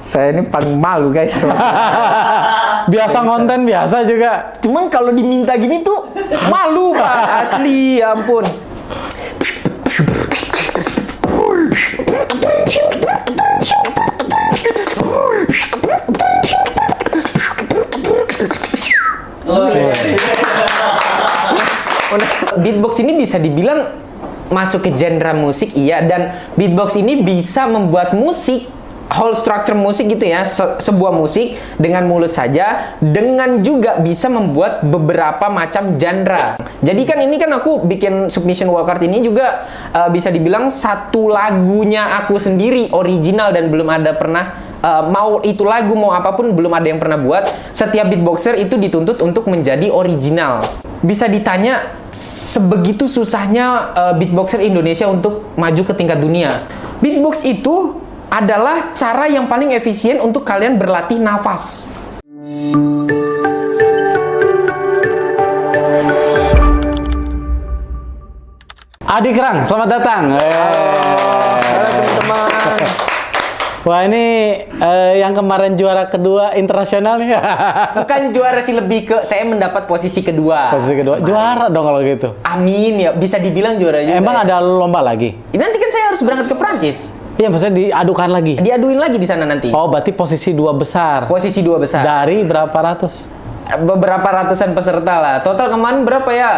Saya ini paling malu guys. Biasa konten biasa juga. Cuman kalau diminta gini tuh malu Pak, asli ya ampun. Beatbox ini bisa dibilang masuk ke genre musik, iya, dan beatbox ini bisa membuat musik, whole structure musik gitu ya, sebuah musik dengan mulut saja, dengan juga bisa membuat beberapa macam genre. Jadi kan ini kan aku bikin submission wildcard ini juga bisa dibilang satu lagunya aku sendiri, original, dan belum ada pernah mau itu lagu mau apapun belum ada yang pernah buat. Setiap beatboxer itu dituntut untuk menjadi original. Bisa ditanya sebegitu susahnya beatboxer Indonesia untuk maju ke tingkat dunia. Beatbox itu adalah cara yang paling efisien untuk kalian berlatih nafas. Adi Kerang, selamat datang. Halo teman-teman. Wah, ini yang kemarin juara kedua internasional nih. Bukan juara sih, lebih ke saya mendapat posisi kedua. Posisi kedua. Juara dong kalau gitu. Amin ya, bisa dibilang juara juga. Emang ada lomba lagi? Nanti kan saya harus berangkat ke Prancis. Iya, maksudnya diadukan lagi. Diaduin lagi di sana nanti. Oh, berarti posisi dua besar. Posisi dua besar. Dari berapa ratus? Beberapa ratusan peserta lah. Total kemarin berapa ya?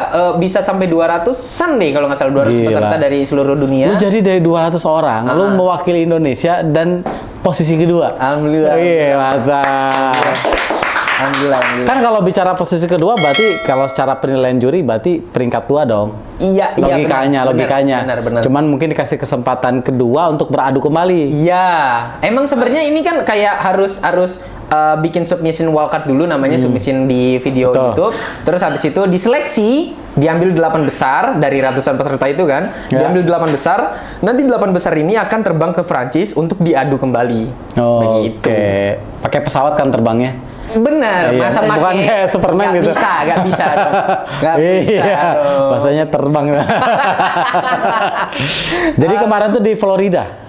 Bisa sampai 200-an deh kalau nggak salah, 200 Gila. peserta dari seluruh dunia. Lu jadi dari 200 orang, lu mewakili Indonesia dan posisi kedua. Alhamdulillah. Iya, mantap. Alhamdulillah. Kan kalau bicara posisi kedua berarti kalau secara penilaian juri berarti peringkat 2 dong. Iya, Logikanya. Benar. Cuman mungkin dikasih kesempatan kedua untuk beradu kembali. Iya. Emang sebenarnya ini kan kayak harus bikin submission wildcard dulu, namanya submission di video Betul. YouTube. Terus habis itu diseleksi, diambil 8 besar dari ratusan peserta itu kan. Ya. Diambil 8 besar. Nanti 8 besar ini akan terbang ke Prancis untuk diadu kembali. Oh, Begitu. oke. Pakai pesawat kan terbangnya? Benar, Iya, masa bukan kayak Superman gitu. Gak bisa dong. Gak bisa Iya, dong. bahasanya terbang. Jadi kemarin tuh di Florida.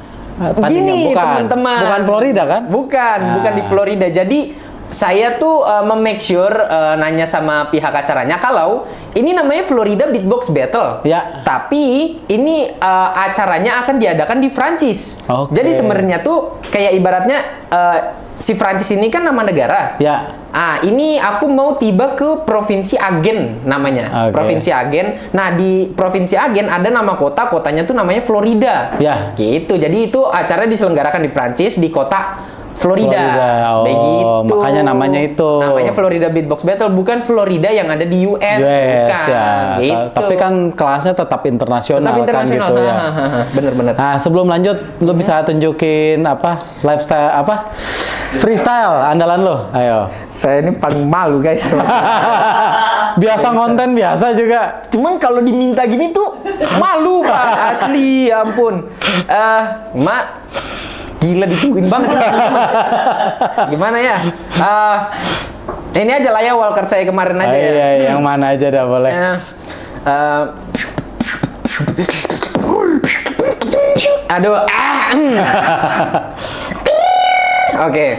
Gini teman-teman. Bukan Florida kan? Bukan di Florida. Jadi saya tuh make sure nanya sama pihak acaranya kalau ini namanya Florida Beatbox Battle. Ya. Tapi ini acaranya akan diadakan di Prancis. Oke. Jadi sebenarnya tuh kayak ibaratnya si Prancis ini kan nama negara. Ya. Ini aku mau tiba ke Provinsi Agen namanya. Oke. Provinsi Agen. Nah, di Provinsi Agen ada nama kota, kotanya tuh namanya Florida. Ya. Gitu. Jadi itu acara diselenggarakan di Prancis di kota Florida. Oh, Begitu. makanya namanya itu. Namanya Florida Beatbox Battle, bukan Florida yang ada di US. Bukan. ya. Gitu. Tapi kan kelasnya tetap internasional, Tetap internasional. kan gitu ya. Bener-bener. Nah, sebelum lanjut, lu bisa tunjukin apa lifestyle apa freestyle andalan lu? Ayo. Saya ini paling malu guys. Biasa konten biasa juga. Cuman kalau diminta gini tuh malu Pak, asli ya ampun. Mak, gila ditungguin banget. Gimana ya? Ini aja lah ya wildcard saya kemarin aja ya. Iya, yang mana aja dah boleh. Aduh, Oke.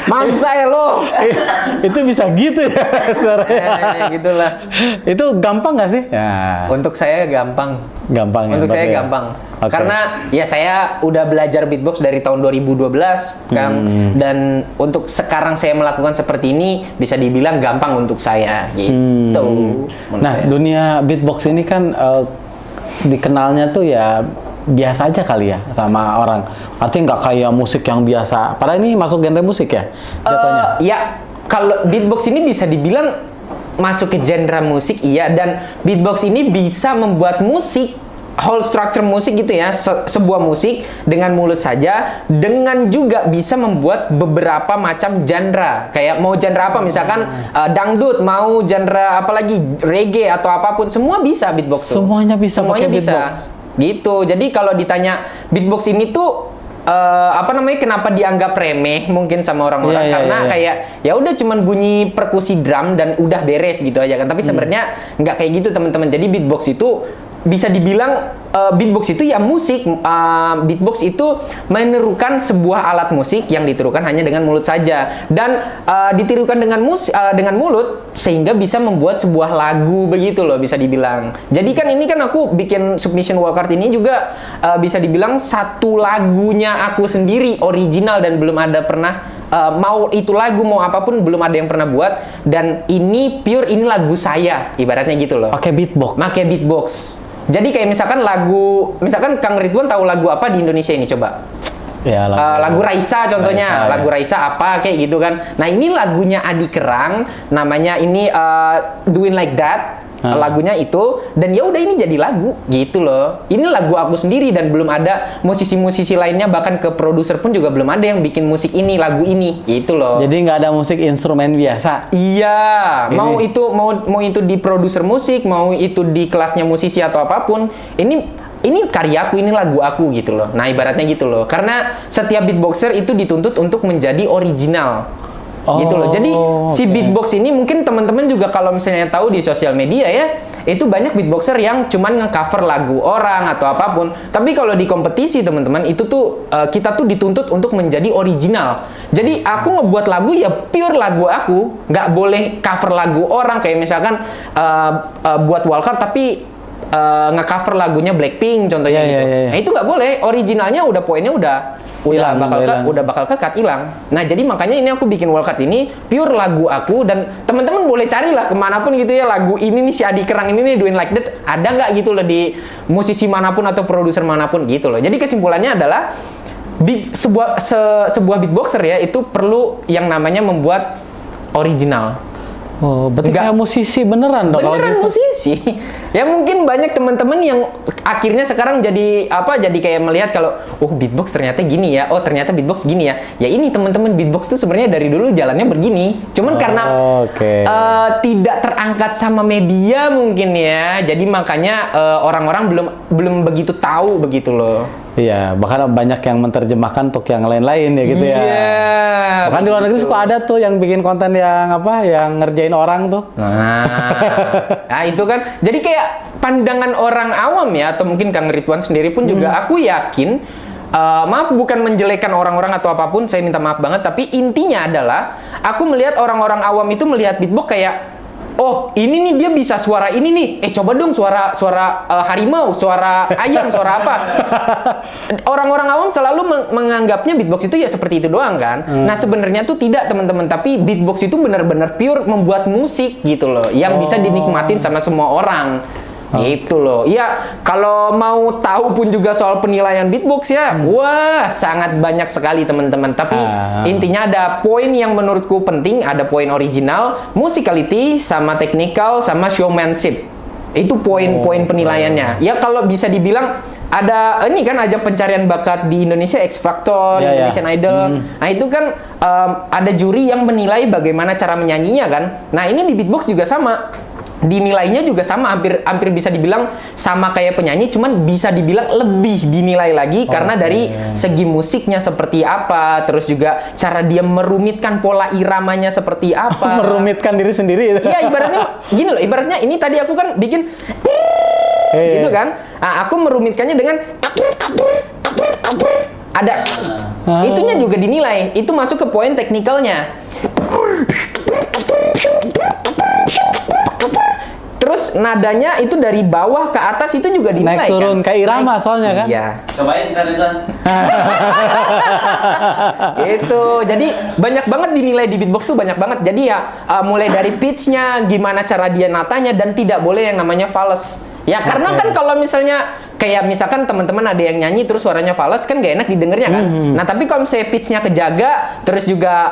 Mangsa ya lo. Itu bisa gitu ya suaranya. Gitulah. Itu gampang nggak sih? Ya. Untuk saya gampang. Gampang ya. Untuk saya berarti ya? gampang. Oke. Karena ya saya udah belajar beatbox dari tahun 2012 kan, dan untuk sekarang saya melakukan seperti ini bisa dibilang gampang untuk saya gitu. Nah, dunia beatbox ini kan dikenalnya tuh ya biasa aja kali ya sama orang. Artinya nggak kayak musik yang biasa. Padahal ini masuk genre musik ya jatuhnya. Ya, kalau beatbox ini bisa dibilang masuk ke genre musik, iya, dan beatbox ini bisa membuat musik, whole structure musik gitu ya, sebuah musik dengan mulut saja, dengan juga bisa membuat beberapa macam genre. Kayak mau genre apa, misalkan dangdut, mau genre apalagi reggae atau apapun, semua bisa beatbox tuh. Semuanya bisa Semuanya pakai bisa. beatbox. Gitu. Jadi kalau ditanya beatbox ini tuh apa namanya, kenapa dianggap remeh mungkin sama orang-orang, Iya, iya, karena iya. kayak ya udah cuman bunyi perkusi drum dan udah beres gitu aja kan. Tapi sebenarnya nggak kayak gitu teman-teman. Jadi beatbox itu bisa dibilang beatbox itu ya musik. Beatbox itu menirukan sebuah alat musik yang ditirukan hanya dengan mulut saja, dan ditirukan dengan dengan mulut sehingga bisa membuat sebuah lagu begitu loh, bisa dibilang. Jadi kan ini kan aku bikin Submission Wildcard ini juga bisa dibilang satu lagunya aku sendiri original, dan belum ada pernah mau itu lagu mau apapun belum ada yang pernah buat, dan ini pure, ini lagu saya ibaratnya gitu loh. Pakai beatbox. Pakai beatbox. Jadi kayak misalkan Kang Ridwan tahu lagu apa di Indonesia ini coba? Ya, Lagu Raisa contohnya, Raisa, lagu ya. Raisa apa kayak gitu kan. Nah ini lagunya Adi Kerang, namanya ini Doing Like That. Lagunya itu, dan ya udah ini jadi lagu gitu loh. Ini lagu aku sendiri dan belum ada musisi-musisi lainnya, bahkan ke produser pun juga belum ada yang bikin musik ini, lagu ini gitu loh. Jadi nggak ada musik instrumen biasa. Iya, Ini- mau itu di produser musik, mau itu di kelasnya musisi atau apapun, ini karyaku, ini lagu aku gitu loh. Nah, ibaratnya gitu loh. Karena setiap beatboxer itu dituntut untuk menjadi original. Gitu loh. Jadi si oke. beatbox ini mungkin teman-teman juga kalau misalnya tahu di sosial media ya, itu banyak beatboxer yang cuman nge-cover lagu orang atau apapun. Tapi kalau di kompetisi teman-teman itu tuh kita tuh dituntut untuk menjadi original. Jadi aku ngebuat lagu ya pure lagu aku, nggak boleh cover lagu orang kayak misalkan buat wildcard tapi nge-cover lagunya Blackpink contohnya Iya, gitu. iya, iya. Nah, itu nggak boleh. Originalnya udah poinnya udah Hilang, bakal kekat hilang. Nah, jadi makanya ini aku bikin wildcard ini pure lagu aku, dan teman-teman boleh carilah kemanapun gitu ya, lagu ini nih si Adi Kerang ini nih Doing Like That ada nggak gitu loh di musisi manapun atau produser manapun gitu loh. Jadi kesimpulannya adalah sebuah beatboxer ya itu perlu yang namanya membuat original. Oh, berarti Nggak- kayak musisi beneran dong kalau Beneran gitu. musisi. Ya mungkin banyak teman-teman yang akhirnya sekarang jadi kayak melihat kalau beatbox ternyata gini ya. Oh, ternyata beatbox gini ya. Ya ini teman-teman, beatbox tuh sebenarnya dari dulu jalannya begini. Cuman karena oke. tidak terangkat sama media mungkin ya. Jadi makanya orang-orang belum begitu tahu begitu loh. Iya, bahkan banyak yang menerjemahkan untuk yang lain-lain ya gitu ya. Iya. Bahkan di luar negeri suka ada tuh yang bikin konten yang yang ngerjain orang tuh. Nah, itu kan jadi kayak pandangan orang awam ya, atau mungkin Kang Ridwan sendiri pun juga aku yakin, maaf bukan menjelekan orang-orang atau apapun, saya minta maaf banget, tapi intinya adalah aku melihat orang-orang awam itu melihat beatbox kayak, oh ini nih dia bisa suara ini nih, coba dong suara harimau, suara ayam, suara apa. Orang-orang awam selalu menganggapnya beatbox itu ya seperti itu doang kan. Nah sebenarnya tuh tidak teman-teman, tapi beatbox itu benar-benar pure membuat musik gitu loh, yang bisa dinikmatin sama semua orang. Gitu loh. Iya, kalau mau tahu pun juga soal penilaian beatbox ya, wah sangat banyak sekali teman-teman. Tapi intinya ada poin yang menurutku penting, ada poin original, musicality, sama technical, sama showmanship. Itu poin-poin penilaiannya. Ya kalau bisa dibilang ada ini kan ajang pencarian bakat di Indonesia, X Factor, Ya, ya. Indonesian Idol. Nah itu kan ada juri yang menilai bagaimana cara menyanyinya kan. Nah ini di beatbox juga sama. Dinilainya juga sama, hampir bisa dibilang sama kayak penyanyi, cuman bisa dibilang lebih dinilai lagi karena dari segi musiknya seperti apa, terus juga cara dia merumitkan pola iramanya seperti apa. Merumitkan diri sendiri. Iya, ibaratnya gini loh, ibaratnya ini tadi aku kan bikin gitu kan. Nah, aku merumitkannya dengan ada itunya juga dinilai. Itu masuk ke poin teknikalnya. Terus nadanya itu dari bawah ke atas itu juga dinilai Naik turun kan? kayak irama soalnya kan. Iya. Cobain kan Ridwan. Itu jadi banyak banget dinilai di beatbox tuh, banyak banget. Jadi ya mulai dari pitch-nya, gimana cara dia natanya, dan tidak boleh yang namanya fals. Ya karena kan kalau misalnya kayak misalkan teman-teman ada yang nyanyi terus suaranya fals kan gak enak didengarnya kan. Nah tapi kalau misalnya pitch-nya kejaga, terus juga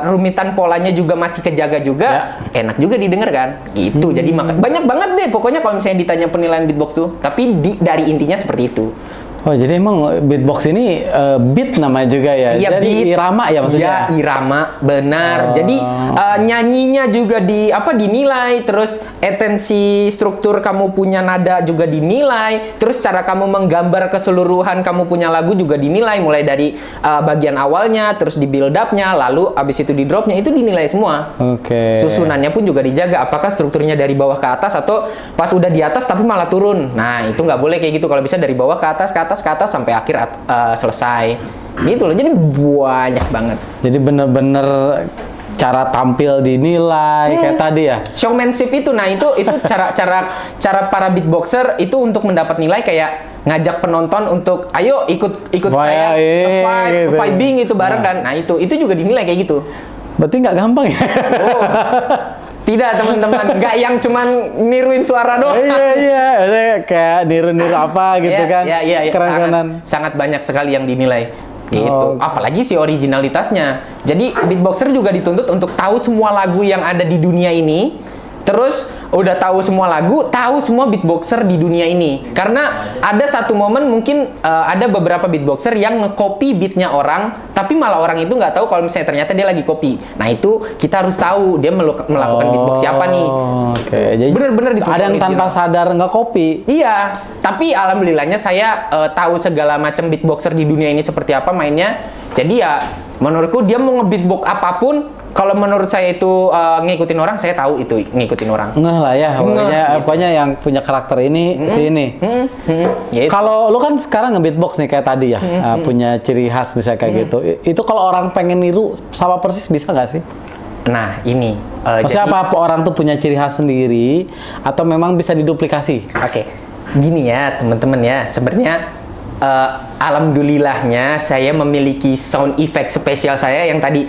rumitan polanya juga masih kejaga juga, enak juga didengar kan. Gitu. Jadi banyak banget deh pokoknya kalau misalnya ditanya penilaian beatbox tuh. Tapi dari intinya seperti itu. Oh, jadi emang beatbox ini beat namanya juga ya? Iya, jadi beat. irama ya maksudnya? Iya, irama, benar. Oh. Jadi nyanyinya juga dinilai, terus etensi struktur kamu punya nada juga dinilai, terus cara kamu menggambar keseluruhan kamu punya lagu juga dinilai, mulai dari bagian awalnya, terus di build up-nya, lalu abis itu di drop-nya, itu dinilai semua. Oke. Susunannya pun juga dijaga, apakah strukturnya dari bawah ke atas atau pas udah di atas tapi malah turun. Nah, itu nggak boleh kayak gitu. Kalau bisa dari bawah ke atas sampai akhir selesai. Gitu loh. Jadi banyak banget. Jadi bener-bener cara tampil dinilai kayak tadi ya? Showmanship itu, nah itu cara para beatboxer itu untuk mendapat nilai kayak ngajak penonton untuk ayo ikut saya gitu. vibing itu bareng kan. Nah, itu juga dinilai kayak gitu. Berarti nggak gampang ya? Oh. Tidak, teman-teman, nggak yang cuman niruin suara doang. Iya, kayak niru-niru apa gitu kan? Iya. Keren-kerenan. Sangat banyak sekali yang dinilai. Gitu. Oh. Apalagi si originalitasnya. Jadi beatboxer juga dituntut untuk tahu semua lagu yang ada di dunia ini. Terus udah tahu semua lagu, tahu semua beatboxer di dunia ini. Karena ada satu momen mungkin ada beberapa beatboxer yang nge-copy beatnya orang, tapi malah orang itu nggak tahu kalau misalnya ternyata dia lagi copy. Nah, itu kita harus tahu dia melakukan beatbox siapa nih. Oke, jadi bener-bener dituntut. ada yang tanpa sadar nge-copy. Iya, tapi alhamdulillahnya saya tahu segala macam beatboxer di dunia ini seperti apa mainnya. Jadi ya menurutku dia mau nge-beatbox apapun, kalau menurut saya itu ngikutin orang, saya tahu itu ngikutin orang. Ngeh lah ya, pokoknya yang punya karakter ini si ini. Gitu. Kalau lu kan sekarang nge-beatbox nih kayak tadi ya, punya ciri khas misalnya kayak gitu. Itu kalau orang pengen niru sama persis bisa nggak sih? Nah, ini Maksudnya apa orang tuh punya ciri khas sendiri atau memang bisa diduplikasi? Oke. Gini ya, teman-teman ya. Sebenarnya alhamdulillahnya saya memiliki sound effect spesial saya yang tadi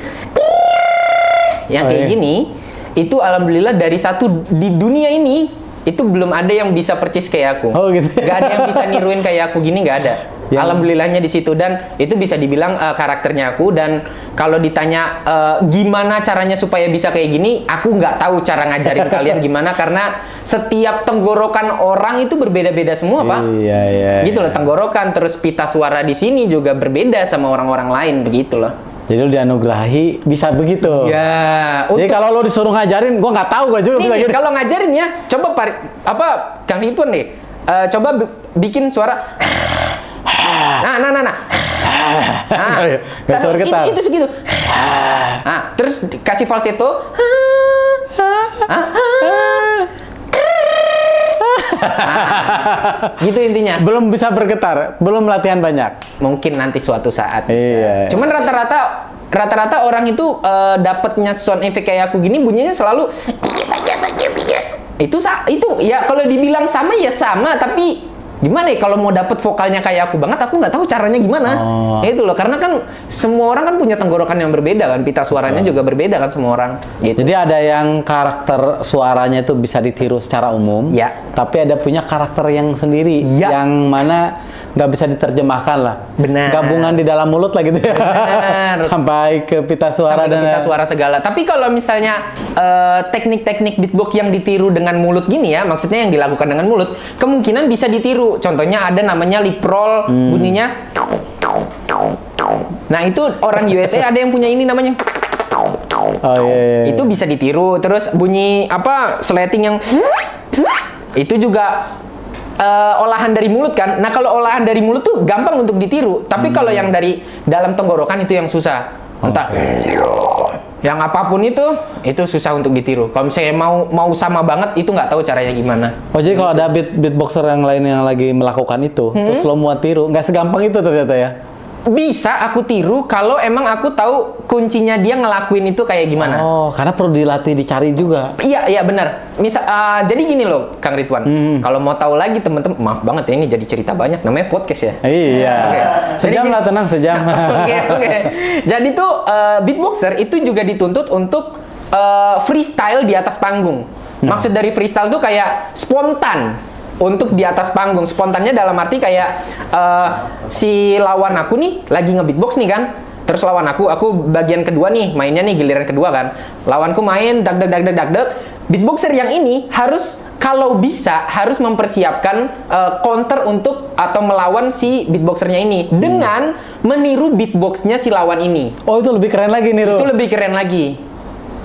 yang kayak gini, itu alhamdulillah dari satu di dunia ini itu belum ada yang bisa percis kayak aku. Oh gitu. Gak ada yang bisa niruin kayak aku gini, gak ada. Alhamdulillahnya di situ, dan itu bisa dibilang karakternya aku. Dan kalau ditanya gimana caranya supaya bisa kayak gini, aku nggak tahu cara ngajarin kalian gimana, karena setiap tenggorokan orang itu berbeda-beda semua, Pak. Iya. Gitu loh, tenggorokan, terus pita suara di sini juga berbeda sama orang-orang lain, begitu loh. Jadi lu dianugerahi bisa begitu. Ya. Jadi kalau lo disuruh ngajarin, gua nggak tahu, gua juga bisa Nih, gitu. kalau ngajarin ya, coba Kang Ridwan nih, coba bikin suara. Nah. Nggak suara getar. Itu segitu. Nah, terus kasih falsetto. Gitu intinya. Belum bisa bergetar, belum latihan banyak. Mungkin nanti suatu saat bisa. Iya. Cuman rata-rata orang itu dapatnya sound effect kayak aku gini bunyinya selalu itu ya kalau dibilang sama ya sama, tapi gimana ya kalau mau dapet vokalnya kayak aku banget, aku nggak tahu caranya gimana. Itu loh, karena kan semua orang kan punya tenggorokan yang berbeda kan, pita suaranya juga berbeda kan semua orang. Gitu. Jadi ada yang karakter suaranya itu bisa ditiru secara umum, Ya. tapi ada punya karakter yang sendiri, Ya. yang mana nggak bisa diterjemahkan lah. Benar. Gabungan di dalam mulut lah gitu ya. Benar. Sampai ke pita suara Sampai ke pita suara segala. Tapi kalau misalnya teknik-teknik beatbox yang ditiru dengan mulut gini ya, maksudnya yang dilakukan dengan mulut, kemungkinan bisa ditiru. Contohnya ada namanya lip roll, bunyinya. Nah, itu orang USA ada yang punya ini namanya. Oh iya. Itu bisa ditiru. Terus bunyi sleting yang itu juga olahan dari mulut kan. Nah, kalau olahan dari mulut tuh gampang untuk ditiru. Tapi kalau yang dari dalam tenggorokan itu yang susah. Entah yang apapun itu susah untuk ditiru. Kalau misalnya mau sama banget, itu nggak tahu caranya gimana. Oh, jadi kalau ada beatboxer yang lain yang lagi melakukan itu, terus lo mau tiru, nggak segampang itu ternyata ya? Bisa aku tiru kalau emang aku tahu kuncinya dia ngelakuin itu kayak gimana. Oh, karena perlu dilatih, dicari juga. Iya benar. Jadi gini loh, Kang Ridwan. Kalau mau tahu lagi teman-teman, maaf banget ya ini jadi cerita banyak. Namanya podcast ya. Iya. Oke. Sejam lah, tenang, sejam. Oke. Jadi tuh beatboxer itu juga dituntut untuk freestyle di atas panggung. Maksud dari freestyle tuh kayak spontan. Untuk di atas panggung, spontannya dalam arti kayak si lawan aku nih lagi nge-beatbox nih kan, terus lawan aku bagian kedua nih, mainnya nih giliran kedua kan, lawanku main dag beatboxer yang ini harus kalau bisa harus mempersiapkan counter untuk atau melawan si beatboxernya ini dengan meniru beatboxnya si lawan ini. Oh, itu lebih keren lagi nih, Ru. Itu lebih keren lagi.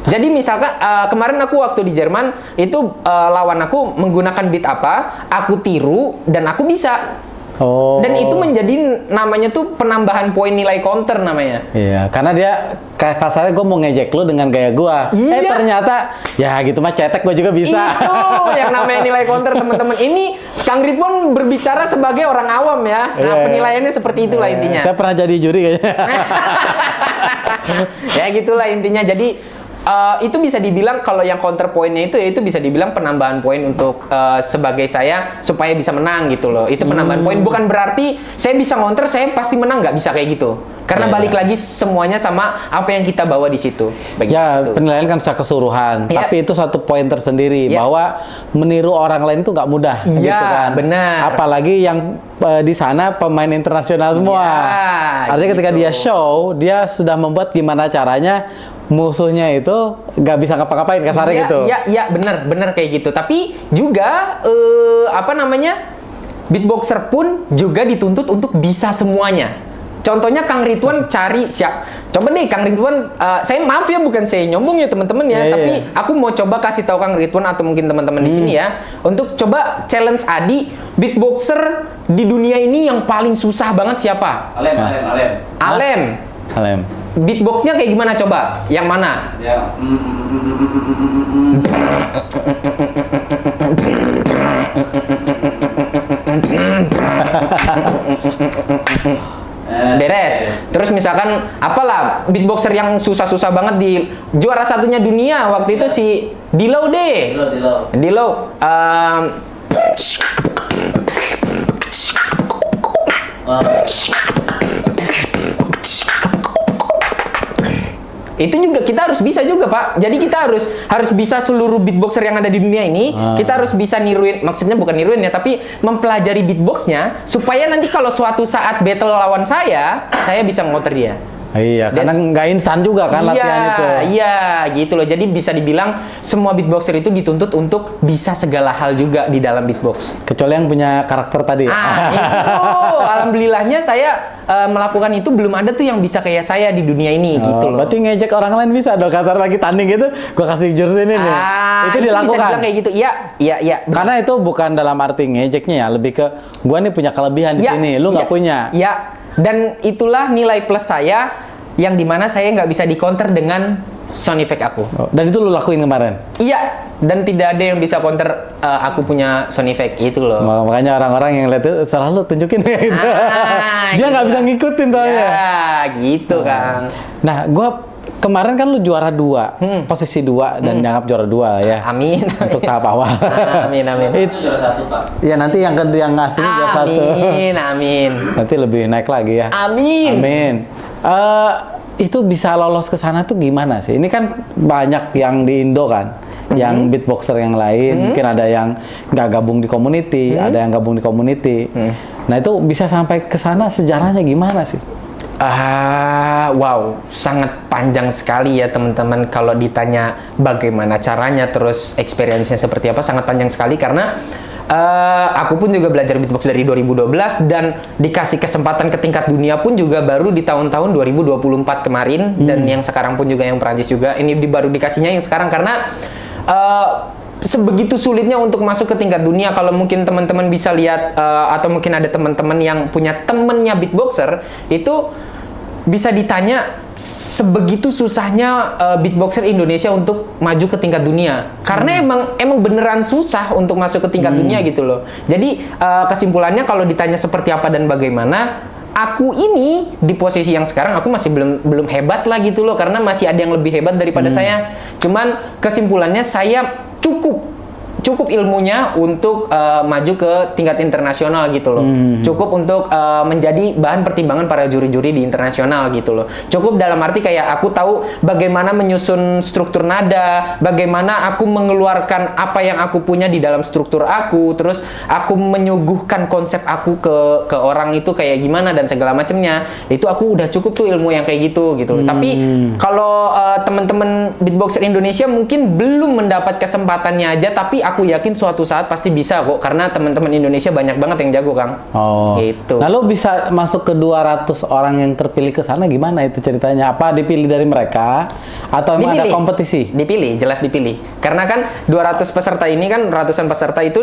Jadi misalkan kemarin aku waktu di Jerman itu lawan aku menggunakan beat apa, aku tiru dan aku bisa. Oh. Dan itu menjadi namanya tuh penambahan poin nilai counter namanya. Iya, karena dia kasarnya gue mau ngejek lu dengan gaya gue. Iya. Ternyata ya gitu mah cetek gue juga bisa. Itu yang namanya nilai counter teman-teman. Ini Kang Ridwan berbicara sebagai orang awam ya. Nah, Iya. penilaiannya seperti itulah intinya. Saya pernah jadi juri kayaknya. Ya gitulah intinya. Jadi itu bisa dibilang kalau yang counter poinnya itu ya itu bisa dibilang penambahan poin untuk sebagai saya supaya bisa menang gitu loh. Itu penambahan poin, bukan berarti saya bisa counter saya pasti menang, nggak bisa kayak gitu. Karena Iya, balik iya. lagi semuanya sama apa yang kita bawa di situ. Ya, Begitu. penilaian kan secara keseluruhan. Iya. Tapi itu satu poin tersendiri Iya. bahwa meniru orang lain itu nggak mudah. Iya, gitu kan. benar. Apalagi yang di sana pemain internasional semua. Iya, Artinya ketika gitu. dia show, dia sudah membuat gimana caranya musuhnya itu nggak bisa ngapa-ngapain kasarnya gitu. Iya, bener kayak gitu. Tapi juga apa namanya, beatboxer pun juga dituntut untuk bisa semuanya. Contohnya Kang Ridwan cari coba deh Kang Ridwan, saya maaf ya bukan saya nyombong ya teman-teman ya, Iya, tapi iya. aku mau coba kasih tahu Kang Ridwan atau mungkin teman-teman di sini ya, untuk coba challenge Adi, beatboxer di dunia ini yang paling susah banget siapa? Alem. Alem. Beatboxnya kayak gimana coba? Yang mana? Ya. Beres. Terus misalkan apalah beatboxer yang susah-susah banget di juara satunya dunia waktu itu si Dilo deh. Dilo. Itu juga kita harus bisa juga Pak. Jadi kita harus bisa seluruh beatboxer yang ada di dunia ini. Kita harus bisa niruin, maksudnya bukan niruin ya, tapi mempelajari beatboxnya supaya nanti kalau suatu saat battle lawan saya bisa ngoter dia. Iya, karena nggak instan juga kan latihan itu. Iya, gitu loh. Jadi bisa dibilang semua beatboxer itu dituntut untuk bisa segala hal juga di dalam beatbox. Kecuali yang punya karakter tadi. Itu alhamdulillahnya saya melakukan itu, belum ada tuh yang bisa kayak saya di dunia ini gitu loh. Berarti ngejek orang lain bisa dong, kasar lagi tanding gitu, gua kasih jurus ini nih. Itu bisa dilakukan. dibilang kayak gitu. Iya. Karena itu bukan dalam arti ngejeknya ya, lebih ke gua nih punya kelebihan di sini, lu nggak punya. Iya. Dan itulah nilai plus saya yang dimana saya nggak bisa di-counter dengan sound effect aku. Oh, dan itu lu lakuin kemarin. Iya. Dan tidak ada yang bisa counter aku punya sound effect itu loh. Makanya orang-orang yang lihat itu selalu tunjukin kayak gitu. Dia nggak bisa ngikutin soalnya. Ya, gitu Kang. Nah, gua kemarin kan lu juara 2, posisi 2 dan dianggap juara 2 lah ya. Amin. Untuk tahap awal. Amin. Itu juara 1 Pak. Ya nanti yang aslinya juara 1. Amin. Nanti lebih naik lagi ya. Amin. Amin. Itu bisa lolos ke sana tuh gimana sih? Ini kan banyak yang di Indo kan, yang beatboxer yang lain, mungkin ada yang nggak gabung di community, ada yang gabung di community. Nah itu bisa sampai ke sana sejarahnya gimana sih? Wow, sangat panjang sekali ya teman-teman. Kalau ditanya bagaimana caranya, terus experience-nya seperti apa, sangat panjang sekali karena aku pun juga belajar beatbox dari 2012 dan dikasih kesempatan ke tingkat dunia pun juga baru di tahun-tahun 2024 kemarin dan yang sekarang pun juga yang Perancis juga ini baru dikasihnya yang sekarang karena sebegitu sulitnya untuk masuk ke tingkat dunia. Kalau mungkin teman-teman bisa lihat atau mungkin ada teman-teman yang punya temennya beatboxer itu bisa ditanya sebegitu susahnya beatboxer Indonesia untuk maju ke tingkat dunia karena emang beneran susah untuk masuk ke tingkat dunia gitu loh. Jadi kesimpulannya kalau ditanya seperti apa dan bagaimana, aku ini di posisi yang sekarang aku masih belum hebat lah gitu loh karena masih ada yang lebih hebat daripada saya. Cuman kesimpulannya saya cukup ilmunya untuk maju ke tingkat internasional gitu loh. Cukup untuk menjadi bahan pertimbangan para juri-juri di internasional gitu loh. Cukup dalam arti kayak aku tahu bagaimana menyusun struktur nada, bagaimana aku mengeluarkan apa yang aku punya di dalam struktur aku, terus aku menyuguhkan konsep aku ke orang itu kayak gimana dan segala macamnya. Itu aku udah cukup tuh ilmu yang kayak gitu loh. Tapi kalau teman-teman beatboxer Indonesia mungkin belum mendapat kesempatannya aja, tapi aku yakin suatu saat pasti bisa kok, karena teman-teman Indonesia banyak banget yang jago, Kang. Oh. Gitu. Lalu bisa masuk ke 200 orang yang terpilih ke sana gimana itu ceritanya? Apa dipilih dari mereka atau emang ada kompetisi? Dipilih, jelas dipilih. Karena kan 200 peserta ini kan, ratusan peserta itu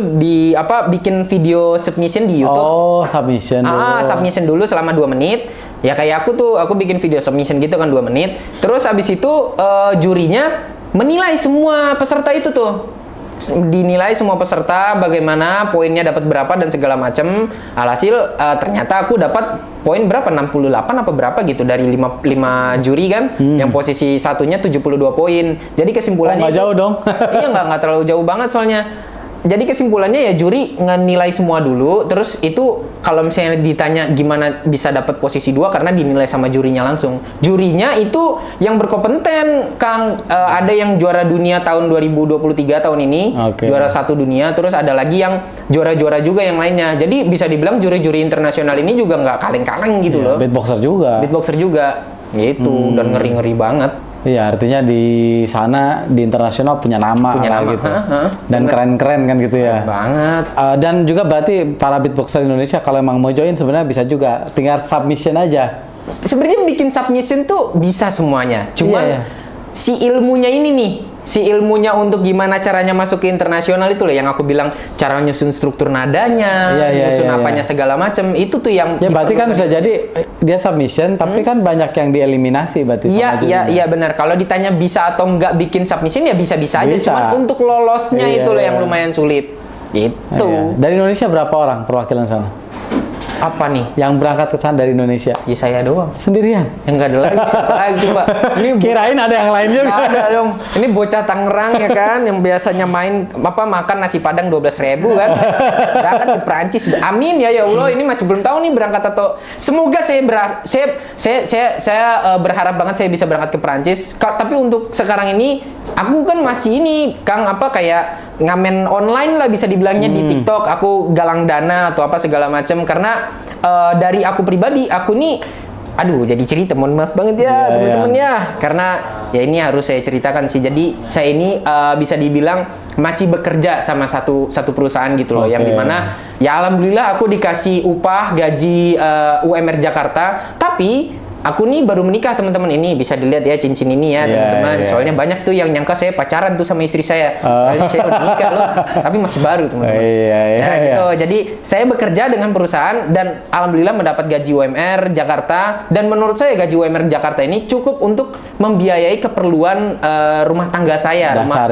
bikin video submission di YouTube. Oh, submission dulu. Submission dulu selama 2 menit. Ya kayak aku bikin video submission gitu kan 2 menit. Terus habis itu jurinya menilai semua peserta itu tuh. Dinilai semua peserta bagaimana poinnya, dapat berapa dan segala macam. Alhasil ternyata aku dapat poin berapa? 68 apa berapa gitu dari 5 juri kan. Yang posisi satunya 72 poin. Jadi kesimpulannya nggak jauh dong. Iya, nggak terlalu jauh banget soalnya. Jadi kesimpulannya ya juri nilai semua dulu, terus itu kalau misalnya ditanya gimana bisa dapat posisi 2 karena dinilai sama jurinya langsung. Jurinya itu yang berkompeten, Kang. Ada yang juara dunia tahun 2023 tahun ini, juara 1 dunia, terus ada lagi yang juara-juara juga yang lainnya. Jadi bisa dibilang juri-juri internasional ini juga nggak kaleng-kaleng gitu loh. Beatboxer juga. Beatboxer juga, gitu. Dan ngeri-ngeri banget. Iya, artinya di sana di internasional punya nama, gitu. Dan keren-keren kan gitu ya. Banget. Dan juga berarti para beatboxer Indonesia kalau emang mau join sebenarnya bisa juga, tinggal submission aja. Sebenarnya bikin submission tuh bisa semuanya. Cuman si ilmunya ini nih, si ilmunya untuk gimana caranya masuk ke internasional itu loh yang aku bilang, cara nyusun struktur nadanya, nyusun apanya segala macam, itu tuh yang berarti kan bisa jadi dia submission tapi kan banyak yang dieliminasi berarti. Iya benar. Kalau ditanya bisa atau enggak bikin submission ya bisa-bisa aja, cuman untuk lolosnya itu loh yang lumayan sulit. Gitu. Dari Indonesia berapa orang perwakilan sana? Apa nih? Yang berangkat ke sana dari Indonesia? Ya saya doang. Sendirian? Yang enggak ada lagi. Lagi, Mbak. Ini kirain ada yang lain juga. Nggak ada dong. Ini bocah Tangerang ya kan, yang biasanya makan nasi Padang 12.000 kan. Berangkat ke Perancis. Amin ya Allah. Ini masih belum tahu nih berangkat atau semoga saya berharap banget saya bisa berangkat ke Perancis. Tapi untuk sekarang ini aku kan masih ini, Kang, kayak ngamen online lah bisa dibilangnya di TikTok. Aku galang dana atau apa segala macam karena dari aku pribadi, aku nih jadi cerita, mohon maaf banget ya teman-teman ya, karena ya ini harus saya ceritakan sih. Jadi saya ini bisa dibilang masih bekerja sama satu perusahaan gitu loh, yang dimana ya alhamdulillah aku dikasih upah gaji UMR Jakarta, tapi aku nih baru menikah teman-teman. Ini bisa dilihat ya cincin ini ya teman-teman. Soalnya banyak tuh yang nyangka saya pacaran tuh sama istri saya. Jadi saya udah nikah loh, tapi masih baru teman-teman. Gitu. Jadi saya bekerja dengan perusahaan dan alhamdulillah mendapat gaji UMR Jakarta. Dan menurut saya gaji UMR Jakarta ini cukup untuk membiayai keperluan rumah tangga saya. Dasar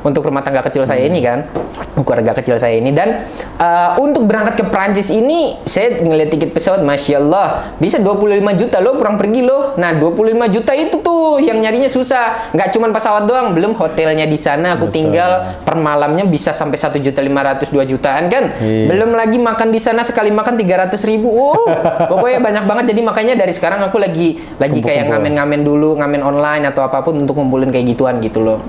Untuk rumah tangga kecil saya ini kan, keluarga kecil saya ini. Dan untuk berangkat ke Prancis ini saya ngeliat tiket pesawat, Masya Allah, bisa 25 juta loh pulang pergi loh. Nah 25 juta itu tuh yang nyarinya susah. Nggak cuma pesawat doang, belum hotelnya di sana aku tinggal per malamnya bisa sampai 1.500.000 2 jutaan kan. Belum lagi makan di sana, sekali makan 300.000. Pokoknya banyak banget. Jadi makanya dari sekarang aku lagi kayak ngamen dulu, ngamen online atau apapun untuk ngumpulin kayak gituan gitu loh.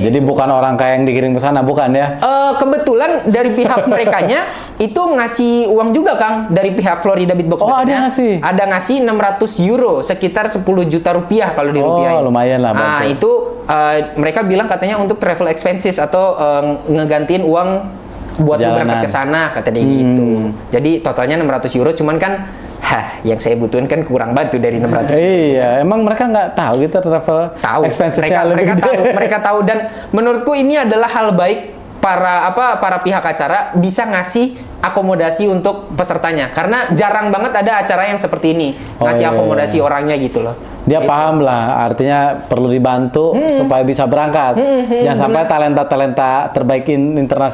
Jadi bukan orang kaya yang dikirim ke sana, bukan ya? Kebetulan dari pihak merekanya itu ngasih uang juga, Kang, dari pihak Florida Beatbox. Ada ngasih 600 euro, sekitar 10 juta rupiah kalau dirupiahin. Lumayan lah. Itu mereka bilang katanya untuk travel expenses atau ngegantiin uang buat berangkat ke sana, kata dia gitu. Jadi totalnya 600 euro, cuman kan yang saya butuhin kan kurang banget tuh dari 600 euro. Iya, emang mereka nggak tahu gitu travel expenses-nya lebih gede. Mereka tahu, dan menurutku ini adalah hal baik para pihak acara bisa ngasih akomodasi untuk pesertanya, karena jarang banget ada acara yang seperti ini ngasih akomodasi orangnya gitu loh. Dia paham lah, artinya perlu dibantu supaya bisa berangkat. Jangan sampai talenta-talenta terbaik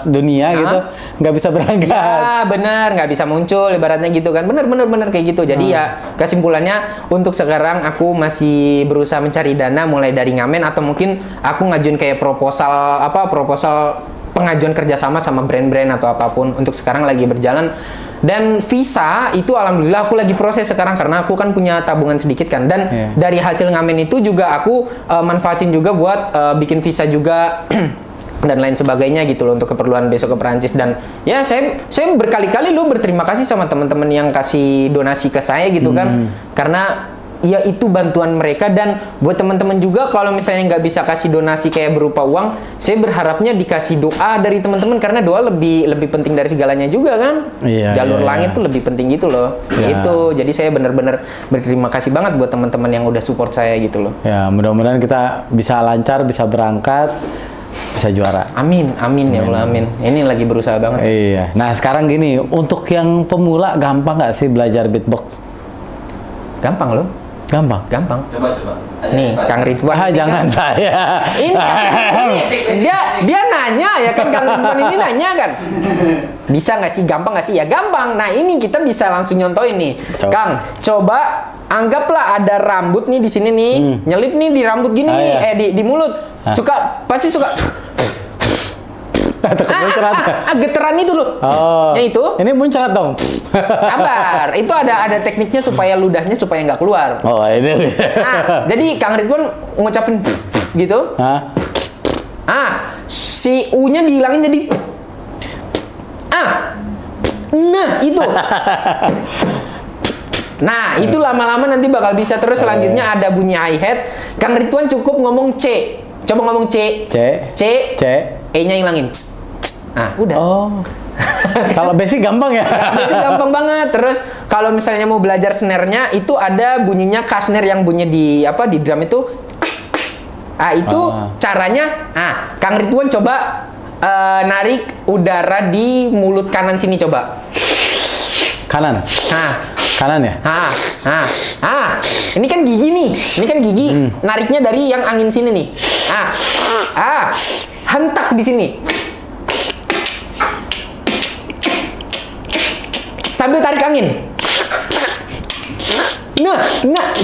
dunia gitu nggak bisa berangkat. Ya bener, nggak bisa muncul ibaratnya gitu kan. Bener kayak gitu. Jadi ya kesimpulannya untuk sekarang aku masih berusaha mencari dana, mulai dari ngamen atau mungkin aku ngajuin kayak proposal pengajuan kerjasama sama brand-brand atau apapun. Untuk sekarang lagi berjalan. Dan visa itu alhamdulillah aku lagi proses sekarang, karena aku kan punya tabungan sedikit kan. Dan dari hasil ngamen itu juga aku manfaatin juga buat bikin visa juga dan lain sebagainya gitu loh, untuk keperluan besok ke Perancis. Dan ya saya berkali-kali berterima kasih sama teman-teman yang kasih donasi ke saya gitu kan. Karena ya itu bantuan mereka. Dan buat teman-teman juga kalau misalnya nggak bisa kasih donasi kayak berupa uang, saya berharapnya dikasih doa dari teman-teman, karena doa lebih penting dari segalanya juga kan. Iya, Jalur iya, langit iya. tuh lebih penting gitu loh. Iya. Itu jadi saya benar-benar berterima kasih banget buat teman-teman yang udah support saya gitu loh. Ya, mudah-mudahan kita bisa lancar, bisa berangkat, bisa juara. Amin, amin ya Allah, amin. Ini lagi berusaha banget. Iya. Nah, sekarang gini, untuk yang pemula gampang nggak sih belajar beatbox? Gampang loh, Gampang. gampang. Coba. Nih, Kang Ridwan. Wah, jangan saya. Ini dia nanya ya kan, Kang Ridwan ini nanya kan. Bisa nggak sih, gampang nggak sih? Ya gampang. Nah ini kita bisa langsung nyontoin nih. Coba. Kang, coba anggaplah ada rambut nih di sini nih, nyelip nih di rambut gini nih, iya. di mulut. Pasti suka. Geteran itu loh. Oh. Yang itu. Ini muncrat dong. Sabar, itu ada tekniknya supaya ludahnya supaya nggak keluar. Oh, ini. Nah, jadi Kang Ridwan ngucapin gitu. Hah? Si U-nya dihilangin jadi nah itu. Nah, itu lama-lama nanti bakal bisa. Terus selanjutnya ada bunyi hi-hat. Kang Ridwan cukup ngomong C. Coba ngomong C. C. E-nya hilangin. Udah. Oh. Kalau basic gampang ya? Itu gampang banget. Terus kalau misalnya mau belajar snare-nya, itu ada bunyinya K snare yang bunyi di drum itu. Itu caranya. Kang Ridwan coba narik udara di mulut kanan sini coba. Kanan. Kanan ya? Ini kan gigi nih. Ini kan gigi. Nariknya dari yang angin sini nih. Hentak di sini. Sambil tarik angin. Nah,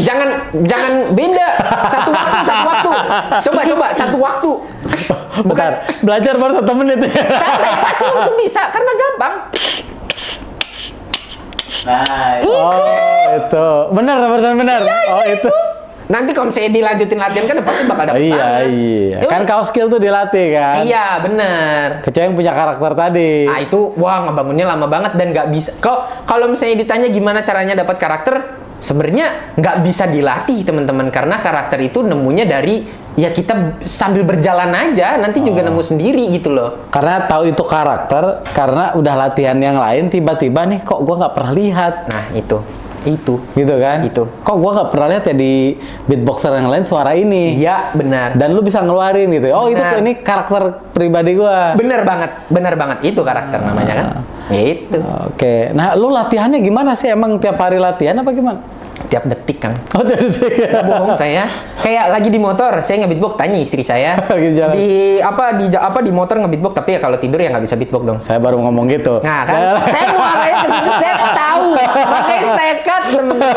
jangan beda. Satu waktu. Coba satu waktu. Bukan belajar baru 1 menit. Pasti langsung bisa karena gampang. Nah, itu. Benar. Oh, itu. Nanti kalau saya dilanjutin latihan kan pasti bakal dapet banget. Iya. Ya Kan udah. kau skill tuh dilatih kan? Iya, bener. Kecuali yang punya karakter tadi. Itu ngebangunnya lama banget dan nggak bisa. Kalau misalnya ditanya gimana caranya dapat karakter, sebenarnya nggak bisa dilatih teman-teman, karena karakter itu nemunya dari ya kita sambil berjalan aja, nanti juga nemu sendiri gitu loh. Karena tahu itu karakter, karena udah latihan yang lain, tiba-tiba nih kok gua nggak pernah lihat. Nah itu Gitu kan? Itu. Kok gua nggak pernah lihat ya di beatboxer yang lain suara ini. Iya benar. Dan lu bisa ngeluarin gitu. Oh, itu Benar. ini karakter pribadi gua. Bener banget itu karakter namanya kan. Gitu. Oke. Nah, lu latihannya gimana sih? Emang tiap hari latihan apa gimana? Tiap detik kan. Oh, tiap-tiap. Nggak bohong saya. Kayak lagi di motor, saya nge-beatbox, tanya istri saya. Lagi jalan. Di motor nge-beatbox, tapi ya kalau tidur ya nggak bisa beatbox dong. Saya baru ngomong gitu. Nah kan, saya mau arahnya ke situ, saya tahu. Makanya saya cut, teman-teman.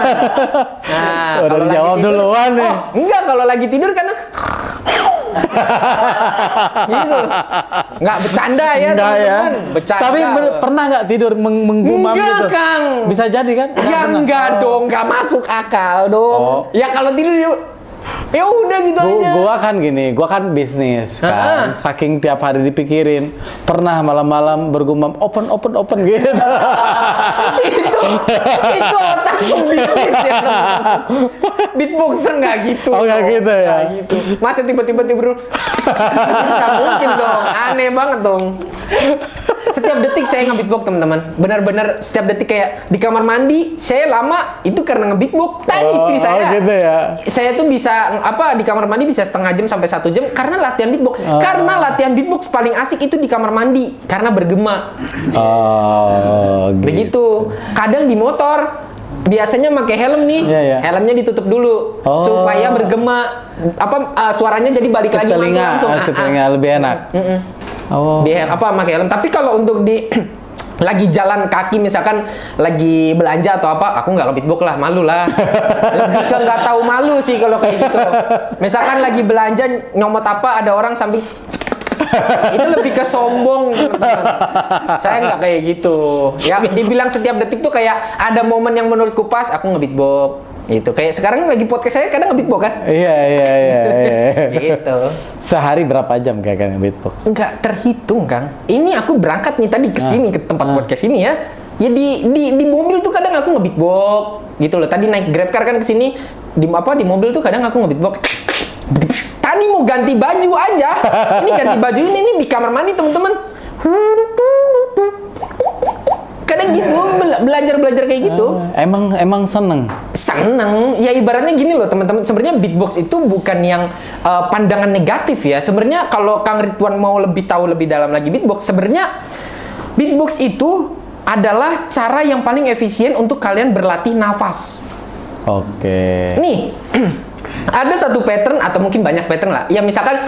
Nah, Udah kalau lagi dijawab tidur- duluan nih. Enggak, kalau lagi tidur kan gitu. Nggak bercanda ya, Enggak ya. teman-teman. Bercanda. Tapi pernah nggak tidur menggumam Enggak, gitu? Kang. Bisa jadi kan? Ya pernah. enggak dong, nggak masuk akal dong. Oh. Ya kalau tidur ya udah gitu aja. Gua kan gini, gua kan bisnis kan. Saking tiap hari dipikirin, pernah malam-malam bergumam open gitu. itu otak bisnis ya, teman-teman. Beatboxer nggak gitu. Oh, nggak dong. gitu ya? Nggak gitu. Masa tiba-tiba tidur? Nggak mungkin dong. Aneh banget dong. Setiap detik saya nge-beatbox, teman-teman. Benar-benar setiap detik, kayak di kamar mandi saya lama itu karena nge-beatbox. Tanya istri saya. Oh, gitu ya. Saya tuh bisa di kamar mandi bisa setengah jam sampai 1 jam karena latihan beatbox. Karena latihan beatbox paling asik itu di kamar mandi karena bergema. Oh, gitu. Begitu. Kadang di motor biasanya pakai helm nih. Iya, iya. Helmnya ditutup dulu Oh. supaya bergema suaranya jadi balik lagi mantul langsung. Ke telinga lebih enak. Oh. Pakai helm. Tapi kalau untuk di lagi jalan kaki, misalkan lagi belanja atau apa, aku nggak nge-beatbox lah, malu lah. Lebih ke nggak tahu malu sih kalau kayak gitu. Misalkan lagi belanja nyomot apa, ada orang samping itu lebih ke sombong, teman-teman. Saya nggak kayak gitu. Ya dibilang setiap detik tuh kayak ada momen yang menurutku pas, aku nge-beatbox. Itu kayak sekarang lagi podcast saya kadang nge-beatbox kan? Iya. Gitu. Sehari berapa jam kayak beatbox? Nggak terhitung, Kang. Ini aku berangkat nih tadi ke sini, ke tempat podcast ini ya. Ya di mobil tuh kadang aku nge-beatbox gitu loh. Tadi naik Grab car kan ke sini di mobil tuh kadang aku nge-beatbox. Tadi mau ganti baju aja. Ini ganti baju ini di kamar mandi, teman-teman. Kadang gitu, belajar kayak gitu. Emang seneng. Seneng, ya ibaratnya gini loh teman-teman. Sebenarnya beatbox itu bukan yang pandangan negatif ya. Sebenarnya kalau Kang Ridwan mau lebih tahu lebih dalam lagi beatbox, sebenarnya beatbox itu adalah cara yang paling efisien untuk kalian berlatih nafas. Oke. Nih, ada satu pattern atau mungkin banyak pattern lah. Ya misalkan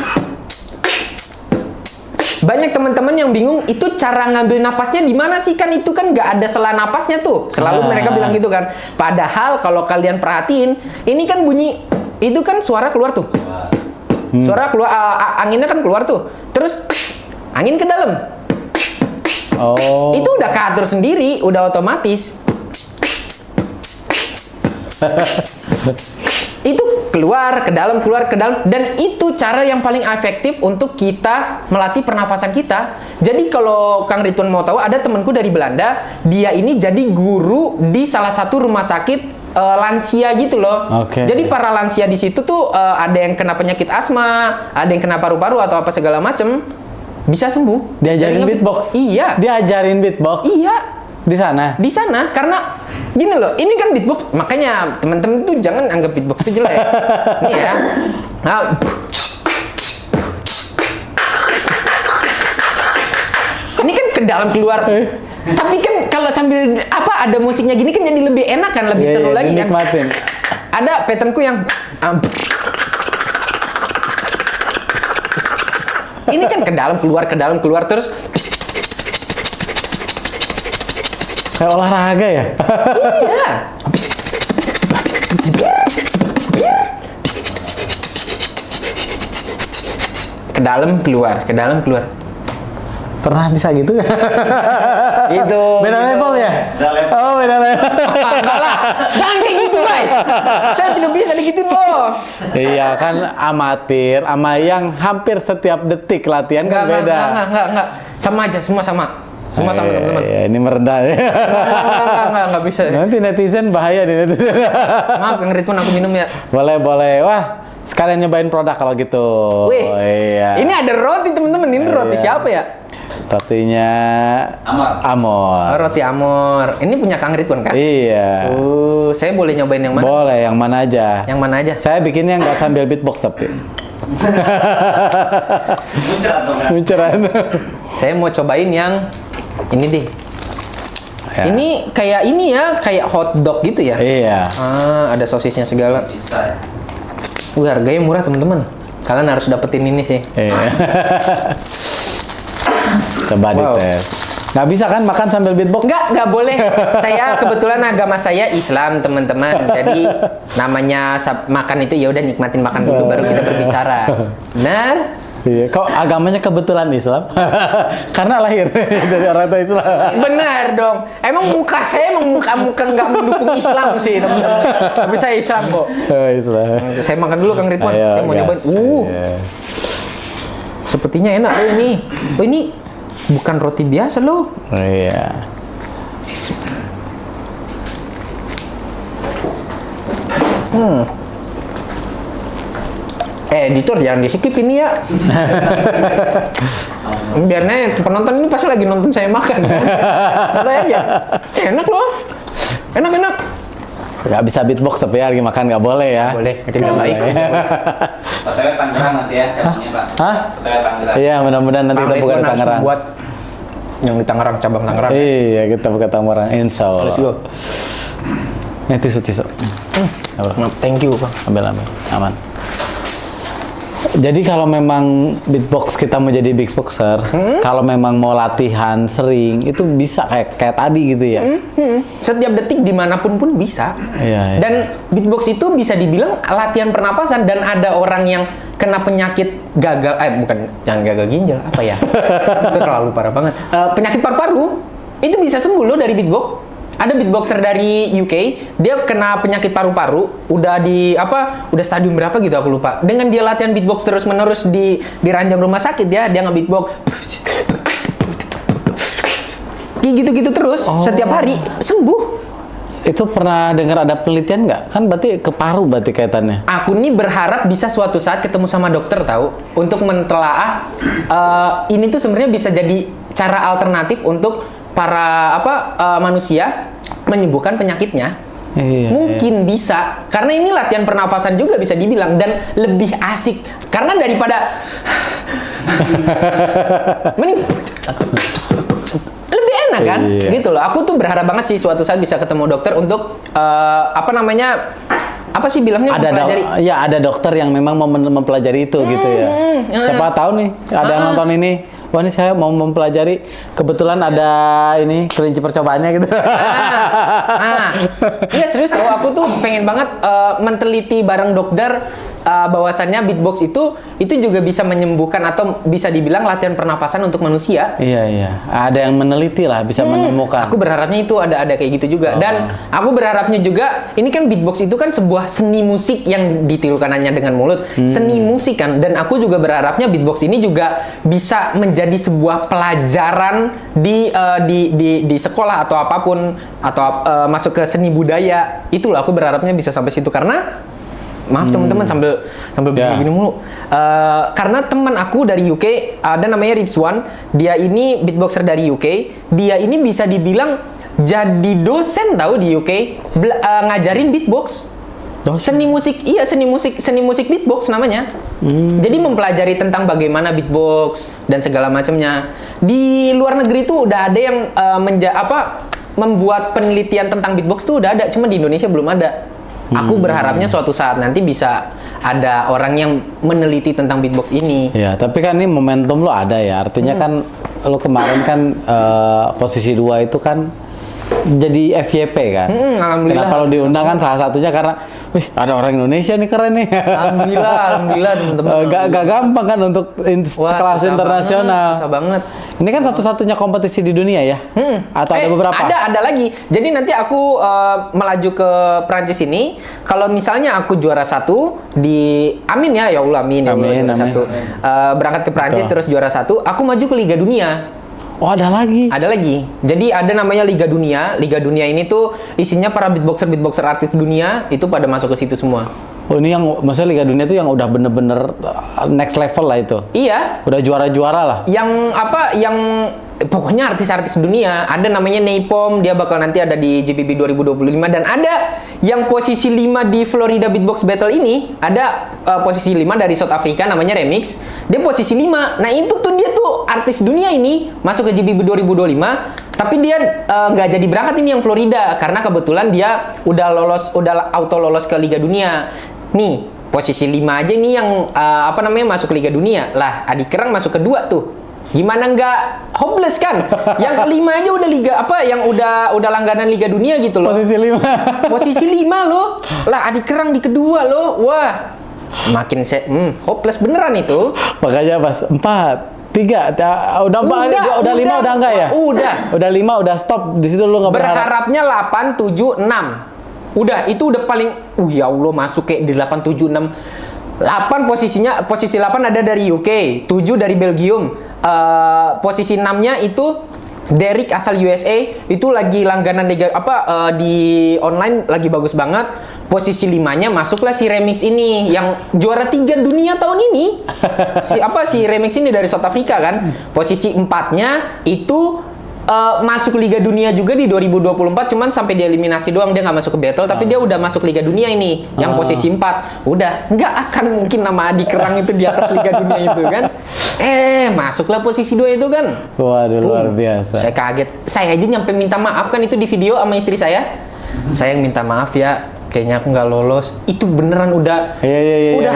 banyak teman-teman yang bingung itu cara ngambil napasnya di mana sih, kan itu kan nggak ada sela napasnya tuh. Selalu mereka bilang gitu kan. Padahal kalau kalian perhatiin, ini kan bunyi itu kan suara keluar tuh. Suara keluar, anginnya kan keluar tuh. Terus angin ke dalam. Oh. Itu udah keatur sendiri, udah otomatis. Itu keluar ke dalam dan itu cara yang paling efektif untuk kita melatih pernafasan kita. Jadi kalau Kang Ridwan mau tahu, ada temanku dari Belanda, dia ini jadi guru di salah satu rumah sakit lansia gitu loh. Oke. Jadi para lansia di situ tuh ada yang kena penyakit asma, ada yang kena paru-paru atau apa segala macem, bisa sembuh. Diajarin Dari beatbox. Iya. Diajarin beatbox. Iya. Di sana. Di sana karena gini loh, ini kan beatbox, makanya teman-teman tuh jangan anggap beatbox itu jelek. Nih ya. Nah, ini kan ke dalam keluar. Tapi kan kalau sambil ada musiknya gini kan jadi lebih enak kan, lebih seru lagi kan. Nikmatin. Ada patternku yang ini kan ke dalam keluar terus. Kayak olahraga ya? Iya. Ke dalam keluar. Pernah bisa gitu nggak? Itu. Beda gitu. level ya? Beda level. Oh, beda level. Enggak lah. Jangan kayak gitu, guys. Saya tidak bisa digituin loh. Iya kan amatir, sama yang hampir setiap detik latihan kan beda. Enggak. Sama aja, semua sama. Semua sama teman-teman. Iya, ini merendah ya. Enggak bisa. Nanti netizen bahaya nih netizen. Maaf, Kang Ridwan, aku minum ya. Boleh. Wah, sekalian nyobain produk kalau gitu. Wih, Iya. ini ada roti teman-teman. Ini roti siapa ya? Rotinya Amor. Oh, roti Amor. Ini punya Kang Ridwan kan? Iya. Saya boleh nyobain yang mana? Boleh, yang mana aja. Yang mana aja? Saya bikinnya nggak sambil beatbox tapi. Munceran. Saya mau cobain yang ini deh. Ya. Ini kayak hotdog gitu ya? Iya. Ada sosisnya segala. Bisa. Harganya murah teman-teman. Kalian harus dapetin ini sih. Iya. Coba dites. Nggak bisa kan makan sambil beatbox? Nggak boleh. Saya kebetulan agama saya Islam teman-teman. Jadi namanya makan itu ya udah nikmatin makan dulu baru kita berbicara. Benar? Iya. Kok agamanya kebetulan Islam? Karena lahir dari orang tua Islam. Benar dong. Emang muka saya muka nggak mendukung Islam sih teman-teman. Tapi saya Islam kok. Oh, Islam. Saya makan dulu Kang Ridwan. Ayo, Saya mau gas. nyobain. Iya. Sepertinya enak loh ini. Oh ini bukan roti biasa loh. Iya. Editor jangan di skip ini ya. Biarnya penonton ini pasti lagi nonton saya makan. Santai aja. Enak loh. Enak. Nggak bisa beatbox tapi ya lagi makan nggak boleh ya. Boleh, tidak baik. OTW Tangerang nanti ya cabangnya Pak. Hah? OTW Tangerang. Iya, mudah-mudahan nanti Kang kita buka Ridwan di harus Tangerang. buat yang di Tangerang, cabang Tangerang. Iya, kita buka Tangerang, insya Allah. Let's go. Tisu. Thank you, Bang. Ambil, aman. Jadi kalau memang beatbox kita mau jadi beatboxer, kalau memang mau latihan sering, itu bisa kayak tadi gitu ya. Setiap detik dimanapun pun bisa. Iya. Dan beatbox itu bisa dibilang latihan pernapasan, dan ada orang yang kena penyakit gagal, bukan, jangan gagal ginjal, apa ya? Itu terlalu parah banget. Penyakit paru-paru itu bisa sembuh loh dari beatbox. Ada beatboxer dari UK, dia kena penyakit paru-paru, udah stadium berapa gitu aku lupa. Dengan dia latihan beatbox terus-menerus di ranjang rumah sakit ya, dia nge-beatbox. kaki gitu-gitu terus setiap hari sembuh. Itu pernah dengar ada penelitian nggak? Kan berarti ke paru berarti kaitannya. Aku nih berharap bisa suatu saat ketemu sama dokter tahu untuk mentelaah ini tuh sebenarnya bisa jadi cara alternatif untuk para manusia menyembuhkan penyakitnya. Iya, Mungkin bisa, karena ini latihan pernafasan juga bisa dibilang dan lebih asik. Karena daripada mending lebih enak kan, Iya. gitu loh. Aku tuh berharap banget sih suatu saat bisa ketemu dokter untuk apa sih bilangnya mempelajari. Ada dokter yang memang mau mempelajari itu gitu ya. Siapa tahu nih ada yang nonton ini. Wah, ini saya mau mempelajari, kebetulan ada ini kelinci percobaannya gitu. Iya serius tau, aku tuh pengen banget meneliti bareng dokter bahwasannya beatbox itu juga bisa menyembuhkan atau bisa dibilang latihan pernafasan untuk manusia. Iya. Ada yang meneliti lah, bisa menemukan. Aku berharapnya itu ada kayak gitu juga. Dan aku berharapnya juga ini kan beatbox itu kan sebuah seni musik yang ditirukan hanya dengan mulut. Seni musik kan. Dan aku juga berharapnya beatbox ini juga bisa menjadi sebuah pelajaran di sekolah atau apapun atau masuk ke seni budaya. Itulah aku berharapnya bisa sampai situ karena maaf teman-teman sambil begini mulu. Karena teman aku dari UK ada namanya Ripswan, dia ini beatboxer dari UK. Dia ini bisa dibilang jadi dosen tahu di UK ngajarin beatbox. Seni musik beatbox namanya. Jadi mempelajari tentang bagaimana beatbox dan segala macamnya. Di luar negeri tuh udah ada yang membuat penelitian tentang beatbox tuh udah ada, cuma di Indonesia belum ada. Aku berharapnya suatu saat nanti bisa ada orang yang meneliti tentang beatbox ini. Ya, tapi kan ini momentum lo ada ya. Artinya kan lo kemarin kan posisi 2 itu kan jadi FYP kan. Alhamdulillah. Kenapa lo diundang kan salah satunya karena, wih ada orang Indonesia nih keren nih. Alhamdulillah teman-teman. Gak gampang kan untuk sekelas internasional. Susah banget. Ini kan satu-satunya kompetisi di dunia ya? Atau ada beberapa? Ada lagi. Jadi nanti aku melaju ke Prancis ini. Kalau misalnya aku juara 1 di, amin ya Allah, amin. Amin. Berangkat ke Prancis terus juara 1, aku maju ke Liga Dunia. Oh ada lagi? Ada lagi. Jadi ada namanya Liga Dunia. Liga Dunia ini tuh isinya para beatboxer artis dunia itu pada masuk ke situ semua. Oh ini yang, maksudnya Liga Dunia itu yang udah bener-bener next level lah itu? Iya. Udah juara-juara lah? Yang pokoknya artis-artis dunia. Ada namanya Napom, dia bakal nanti ada di JBB 2025. Dan ada yang posisi 5 di Florida Beatbox Battle ini. Ada posisi 5 dari South Africa namanya Remix. Dia posisi 5. Nah itu tuh dia tuh artis dunia ini masuk ke JBB 2025. Tapi dia nggak jadi berangkat ini yang Florida. Karena kebetulan dia udah auto lolos ke Liga Dunia. Nih, posisi 5 aja nih yang masuk ke Liga Dunia. Lah, Adi Kerang masuk kedua tuh. Gimana nggak hopeless kan? Yang kelima aja udah yang udah langganan Liga Dunia gitu loh. Posisi 5. Posisi 5 loh. Lah, Adi Kerang di kedua loh. Wah. Makin hopeless beneran itu. Makanya pas 4, 3, udah 5 udah enggak ya? Udah 5 udah stop. Di situ lu nggak berharap. Berharapnya 8, 7, 6. Udah, itu udah paling ya Allah masuk kayak di 8, 7, 6. 8 posisi 8 ada dari UK, 7 dari Belgium. Posisi 6-nya itu Derek asal USA, itu lagi langganan liga di online lagi bagus banget. Posisi 5-nya masuklah si Remix ini yang juara 3 dunia tahun ini. Si Remix ini dari South Africa kan. Posisi 4-nya itu masuk Liga Dunia juga di 2024, cuman sampai dieliminasi doang, dia nggak masuk ke battle, tapi dia udah masuk Liga Dunia ini, yang posisi 4. Udah, nggak akan mungkin nama Adi Kerang itu di atas Liga Dunia itu kan. Masuklah posisi 2 itu kan. Waduh, luar biasa. Saya kaget. Saya aja nyampe minta maaf kan itu di video sama istri saya. Saya yang minta maaf ya, kayaknya aku nggak lolos. Itu beneran udah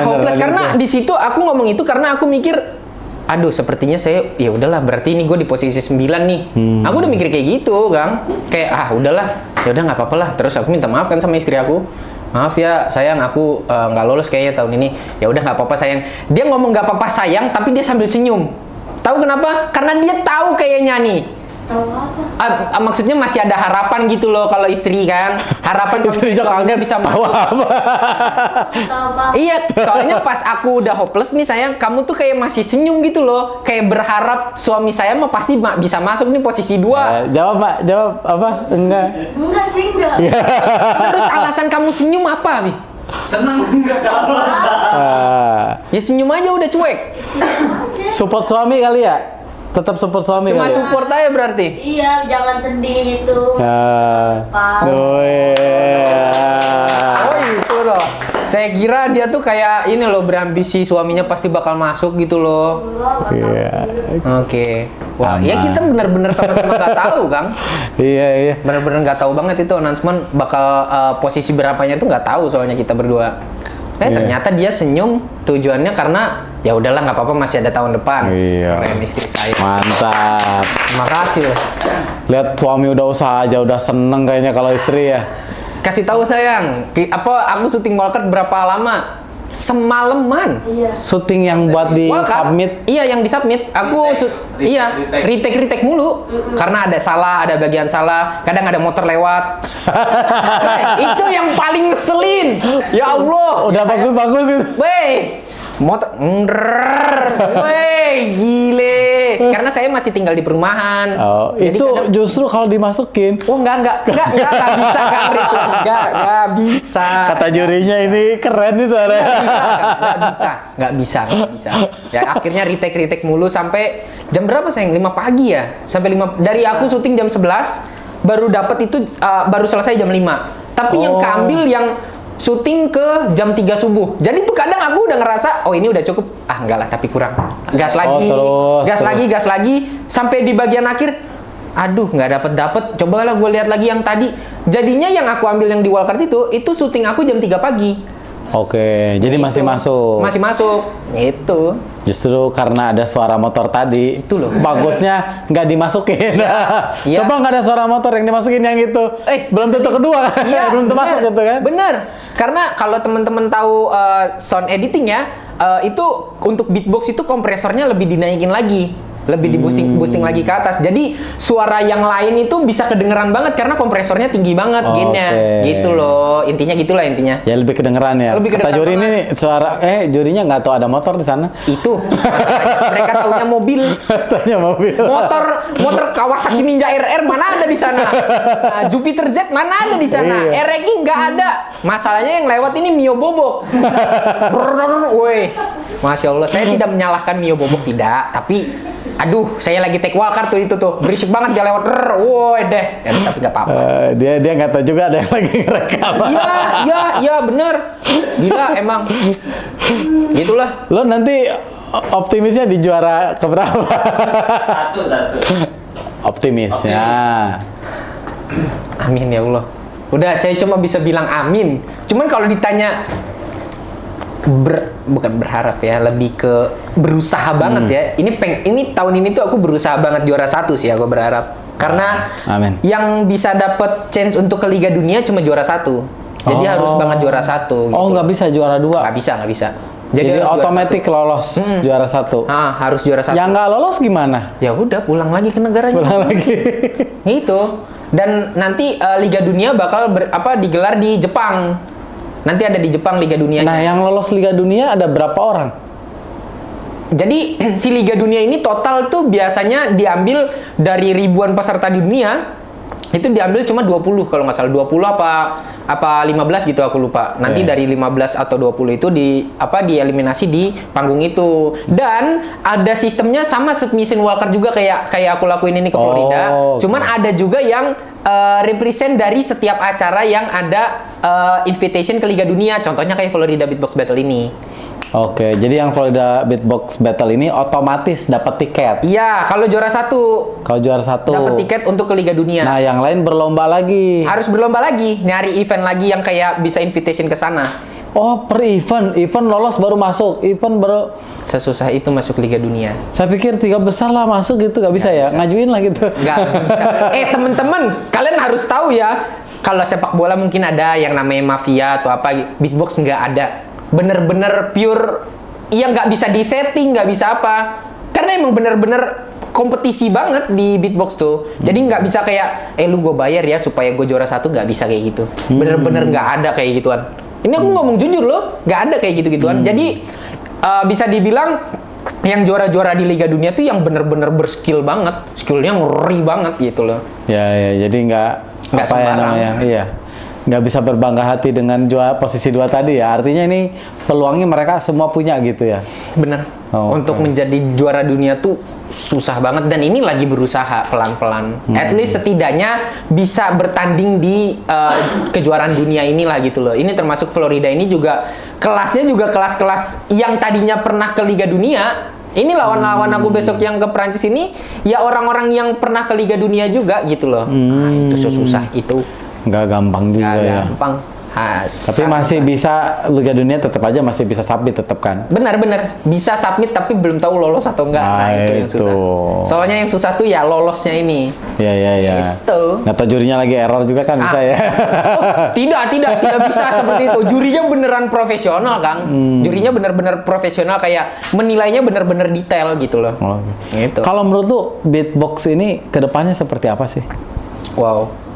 hopeless. Karena di situ aku ngomong itu karena aku mikir, aduh sepertinya saya ya udahlah, berarti ini gue di posisi 9 nih. Aku udah mikir kayak gitu Kang, kayak udahlah, ya udah nggak apa-apa lah. Terus aku minta maaf kan sama istri aku, maaf ya sayang, aku nggak lolos kayaknya tahun ini. Ya udah nggak apa-apa sayang. Dia ngomong nggak apa-apa sayang, tapi dia sambil senyum. Tahu kenapa? Karena dia tahu kayaknya nih Tahu apa? Maksudnya masih ada harapan gitu loh kalau istri kan. Harapan kalau Istri juga suaminya kaget, bisa tahu masuk. apa? Tahu apa? Iya, soalnya pas aku udah hopeless nih sayang, kamu tuh kayak masih senyum gitu loh. Kayak berharap suami saya mah pasti bisa masuk nih posisi 2. Jawab Pak, jawab apa? Enggak. Enggak sih, enggak. Terus alasan kamu senyum apa, Bi? Seneng enggak kalau Ya senyum aja udah cuek. Support suami kali ya? Tetap support suami Cuma kali ya? support aja berarti. Iya, jangan sedih gitu. Pak. Oh Oh itu loh. Saya kira dia tuh kayak ini loh, berambisi suaminya pasti bakal masuk gitu loh. Iya. Oke. Wah, Aman. ya kita benar-benar sama-sama nggak tahu, Kang. Iya, iya. Benar-benar nggak tahu banget itu announcement bakal posisi berapanya tuh nggak tahu soalnya kita berdua. Iya. Ternyata dia senyum tujuannya karena ya udahlah nggak apa-apa masih ada tahun depan. Iya. Keren istri saya. Mantap. Terima kasih loh. Lihat suami udah usaha aja udah seneng kayaknya kalau istri ya. Kasih tahu sayang, aku syuting Walker berapa lama? Semalaman. Iya. Syuting yang buat di Walker? submit. Iya, yang di submit. Aku retake mulu. Karena ada salah, ada bagian salah. Kadang ada motor lewat. Itu yang paling ngeselin. Ya Allah. Udah bagus-bagus itu. Wey, motor, wey, gile. Karena saya masih tinggal di perumahan. Oh, Jadi itu kadang- justru kalau dimasukin Oh enggak bisa Kang Rit. Enggak bisa. kata jurinya ini keren itu ada. Nggak bisa. Ya akhirnya retake mulu sampai jam berapa sayang? 5 pagi ya? Sampai 5, dari aku syuting jam 11, baru dapat itu, baru selesai jam 5. Tapi yang Oh. keambil yang syuting ke jam 3 subuh. Jadi tuh kadang aku udah ngerasa, oh ini udah cukup. Ah enggak lah, tapi kurang. Gas lagi, gas lagi. Sampai di bagian akhir, aduh nggak dapet. Cobalah gue lihat lagi yang tadi. Jadinya yang aku ambil yang di Walkart itu syuting aku jam 3 pagi. Oke, jadi masih masuk. Masih masuk. Itu. Justru karena ada suara motor tadi. Itu loh. Bagusnya nggak dimasukin. Iya. Coba nggak ada suara motor yang dimasukin yang itu. Belum tentu kedua kan? Iya, Belum termasuk gitu kan? Bener. Karena kalau teman-teman tahu sound editing ya, itu untuk beatbox itu kompresornya lebih dinaikin lagi. Lebih di boosting lagi ke atas. Jadi suara yang lain itu bisa kedengeran banget karena kompresornya tinggi banget gainnya. Oke. Gitu loh. Intinya gitulah intinya. Ya lebih kedengeran ya. Lebih Kata kedengeran juri banget. ini suara jurinya nggak tahu ada motor di sana. Itu. masalahnya. Mereka taunya mobil. Tanya mobil. Motor Kawasaki Ninja RR mana ada di sana? Nah, Jupiter Z mana ada di sana? Iya. RX nggak ada. Masalahnya yang lewat ini Mio Bobok. Woi, Masya Allah, saya tidak menyalahkan Mio Bobok tidak, tapi aduh, saya lagi take Walkart tuh itu tuh berisik banget dia lewat. Woi deh, ya, tapi nggak apa-apa. Dia nggak tahu juga ada yang lagi ngerekam. Iya bener. Gila emang. Gitulah. Lo nanti optimisnya di juara keberapa? satu. Optimisnya. Amin ya Allah. Udah, saya cuma bisa bilang amin. Cuman kalau ditanya bukan berharap ya, lebih ke berusaha banget ya. Ini tahun ini tuh aku berusaha banget juara 1 sih aku berharap. Karena Amin. yang bisa dapat chance untuk ke Liga Dunia cuma juara 1. Jadi harus banget juara 1 gitu. Oh, nggak bisa juara 2. Nggak bisa. Jadi harus juara otomatis lolos juara 1. 1. Harus juara 1. Yang nggak lolos gimana? Ya udah pulang lagi ke negaranya. Pulang lagi. Gitu. Dan nanti Liga Dunia bakal digelar di Jepang. Nanti ada di Jepang Liga Dunianya. Nah, yang lolos Liga Dunia ada berapa orang? Jadi si Liga Dunia ini total tuh biasanya diambil dari ribuan peserta di dunia. Itu diambil cuma 20 kalau nggak salah. 20 apa 15 gitu aku lupa. Nanti Iya. dari 15 atau 20 itu dieliminasi di panggung itu. Dan ada sistemnya sama submission Walker juga kayak aku lakuin ini ke Florida. oke. Cuman ada juga yang represent dari setiap acara yang ada invitation ke Liga Dunia. Contohnya kayak Florida Beatbox Battle ini. Oke, jadi yang Florida Beatbox Battle ini otomatis dapat tiket. Iya, kalau juara 1 Kalau juara 1 dapat tiket untuk ke Liga Dunia. Nah, yang lain berlomba lagi. Harus berlomba lagi, nyari event lagi yang kayak bisa invitation ke sana. Oh, per event lolos baru masuk. Event baru. Sesusah itu masuk Liga Dunia. Saya pikir 3 besar lah masuk gitu, nggak bisa ya? Ngajuin lah gitu. Nggak bisa. Temen-temen, kalian harus tahu ya. Kalau sepak bola mungkin ada yang namanya mafia atau apa. Beatbox nggak ada. Bener-bener pure. Iya nggak bisa disetting, nggak bisa apa. Karena emang bener-bener kompetisi banget di beatbox tuh. Jadi nggak bisa kayak, lu gue bayar ya supaya gue juara satu, nggak bisa kayak gitu. Bener-bener nggak ada kayak gituan. Ini aku ngomong jujur loh, nggak ada kayak gitu-gituan. Jadi bisa dibilang yang juara-juara di Liga Dunia tuh yang bener-bener berskill banget, skillnya ngeri banget gitu loh. Ya, jadi nggak apa ya sembarang. namanya, iya. Nggak bisa berbangga hati dengan posisi 2 tadi ya. Artinya ini peluangnya mereka semua punya gitu ya. Bener. Oh, Untuk oke. menjadi juara dunia tuh susah banget, dan ini lagi berusaha pelan-pelan. At least setidaknya bisa bertanding di kejuaraan dunia inilah gitu loh. Ini termasuk Florida ini juga kelasnya juga kelas-kelas yang tadinya pernah ke Liga Dunia. Ini lawan-lawan aku besok yang ke Prancis ini ya orang-orang yang pernah ke Liga Dunia juga gitu loh. Nah, itu susah itu. Nggak gampang juga Nggak ya. gampang. Tapi masih bisa Liga Dunia tetap aja masih bisa submit tetap kan. Benar-benar bisa submit tapi belum tahu lolos atau enggak. Nah, itu yang itu. susah. Soalnya yang susah tuh ya lolosnya ini. Ya. Itu. Nggak tahu jurinya lagi error juga kan bisa ya. Tidak bisa seperti itu. Jurinya beneran profesional, Kang. Jurinya bener-bener profesional, kayak menilainya bener-bener detail gitu loh. Oke. Gitu. Kalau menurut lu beatbox ini kedepannya seperti apa sih? Wow.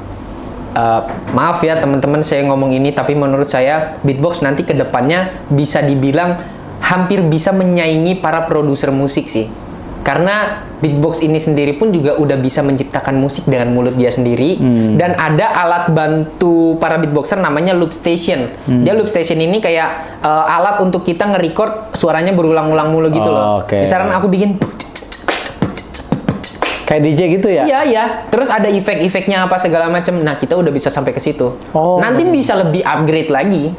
Maaf ya teman-teman saya ngomong ini, tapi menurut saya beatbox nanti ke depannya bisa dibilang hampir bisa menyaingi para produser musik sih. Karena beatbox ini sendiri pun juga udah bisa menciptakan musik dengan mulut dia sendiri, dan ada alat bantu para beatboxer namanya loop station. Dia loop station ini kayak alat untuk kita nge-record suaranya berulang-ulang mulu gitu loh. Oke. Misalkan aku bikin Kayak DJ gitu ya? Iya. Terus ada efek-efeknya apa segala macam. Nah, kita udah bisa sampai ke situ. Oh. Nanti bisa lebih upgrade lagi.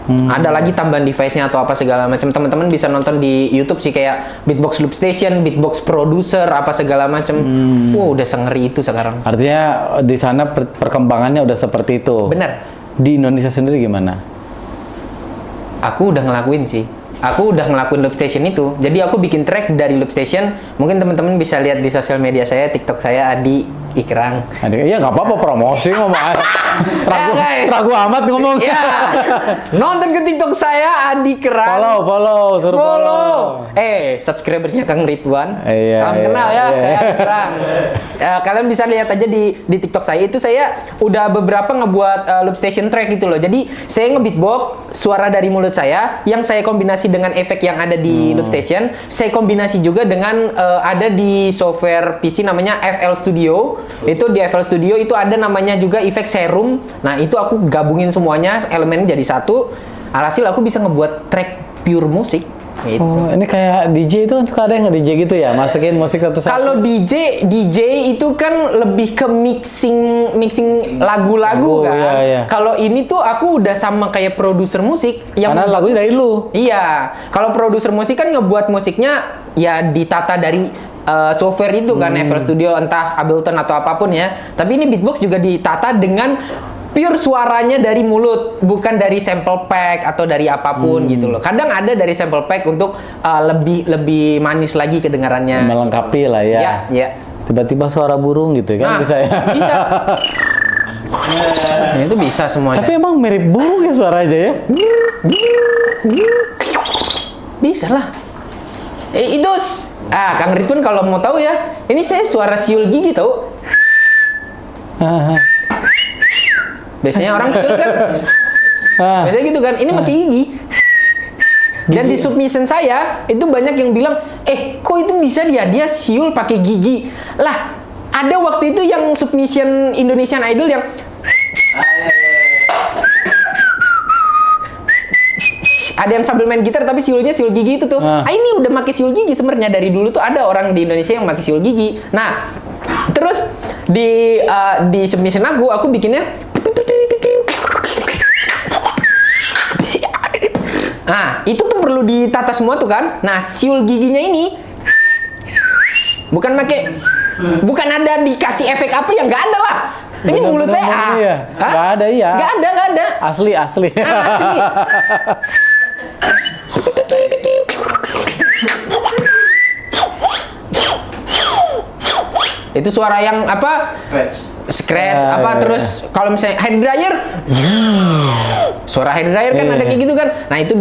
Ada lagi tambahan device-nya atau apa segala macam. Teman-teman bisa nonton di YouTube sih kayak Beatbox Loop Station, Beatbox Producer, apa segala macam. Wow, udah sengeri itu sekarang. Artinya di sana perkembangannya udah seperti itu. Bener. Di Indonesia sendiri gimana? Aku udah ngelakuin sih. Aku udah ngelakuin loop station itu. Jadi aku bikin track dari loop station. Mungkin teman-teman bisa lihat di sosial media saya, TikTok saya Adi Ikrang. Iya nggak apa-apa promosi ngomong. ragu, guys. ragu amat ngomong. Ya, nonton ke TikTok saya Adi Kerang. Suruh follow. Subscribernya Kang Ridwan. Iya, Salam iya, kenal ya, iya. saya Adi Kerang. Kalian bisa lihat aja di TikTok saya. Itu saya udah beberapa ngebuat loop station track gitu loh. Jadi saya nge-beatbox suara dari mulut saya yang saya kombinasi dengan efek yang ada di loop station. Saya kombinasi juga dengan ada di software PC namanya FL Studio. Itu di FL Studio itu ada namanya juga efek serum. Nah, itu aku gabungin semuanya, elemennya jadi satu. Alhasil aku bisa ngebuat track pure musik. Gitu. Oh, ini kayak DJ itu kan suka ada yang nge-DJ gitu ya? Masukin musik satu-satu. Kalau DJ itu kan lebih ke mixing lagu-lagu kan. Iya. Kalau ini tuh aku udah sama kayak produser musik yang Karena lagunya dari lu. Iya. Kalau produser musik kan ngebuat musiknya ya ditata dari software itu kan, FL Studio entah Ableton atau apapun ya. Tapi ini beatbox juga ditata dengan pure suaranya dari mulut, bukan dari sample pack atau dari apapun gitu loh. Kadang ada dari sample pack untuk lebih manis lagi kedengarannya. Melengkapi lah ya. Ya. Tiba-tiba suara burung gitu kan bisa ya. Bisa. Nah, itu bisa semuanya. Tapi emang mirip burung ya suara aja ya? Bisa lah. Itu Kang Ridwan kalau mau tahu ya, ini saya suara siul gigi tahu. Biasanya orang siul kan. Biasanya gitu kan. Ini mati gigi. Dan di submission saya itu banyak yang bilang, kok itu bisa dia siul pakai gigi. Lah, ada waktu itu yang submission Indonesian Idol yang ada yang sambil main gitar tapi siulnya siul gigi itu tuh. Ini udah pakai siul gigi sebenarnya dari dulu tuh ada orang di Indonesia yang pakai siul gigi. Nah, terus di submission aku bikinnya Nah, itu tuh perlu ditata semua tuh kan. Nah, siul giginya ini bukan ada dikasih efek apa ya, nggak ada lah. Ini mulut saya iya. Nggak ada iya. Nggak ada. Asli. Asli. Itu suara yang apa? Scratch apa terus kalau misalnya hair dryer. Suara hair dryer kan ada kayak gitu kan. Nah, itu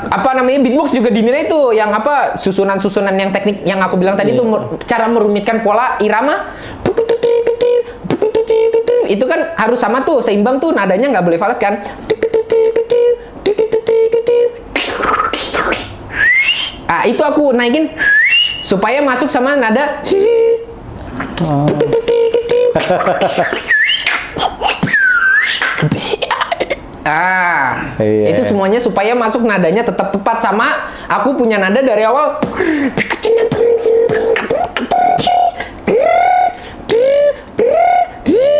apa namanya, beatbox juga dinilai tuh yang apa, susunan-susunan yang teknik yang aku bilang tadi tuh cara merumitkan pola irama itu kan harus sama tuh, seimbang tuh, nadanya nggak boleh falas kan. Itu aku naikin supaya masuk sama nada. Iya. Itu semuanya supaya masuk nadanya tetap tepat sama aku punya nada dari awal.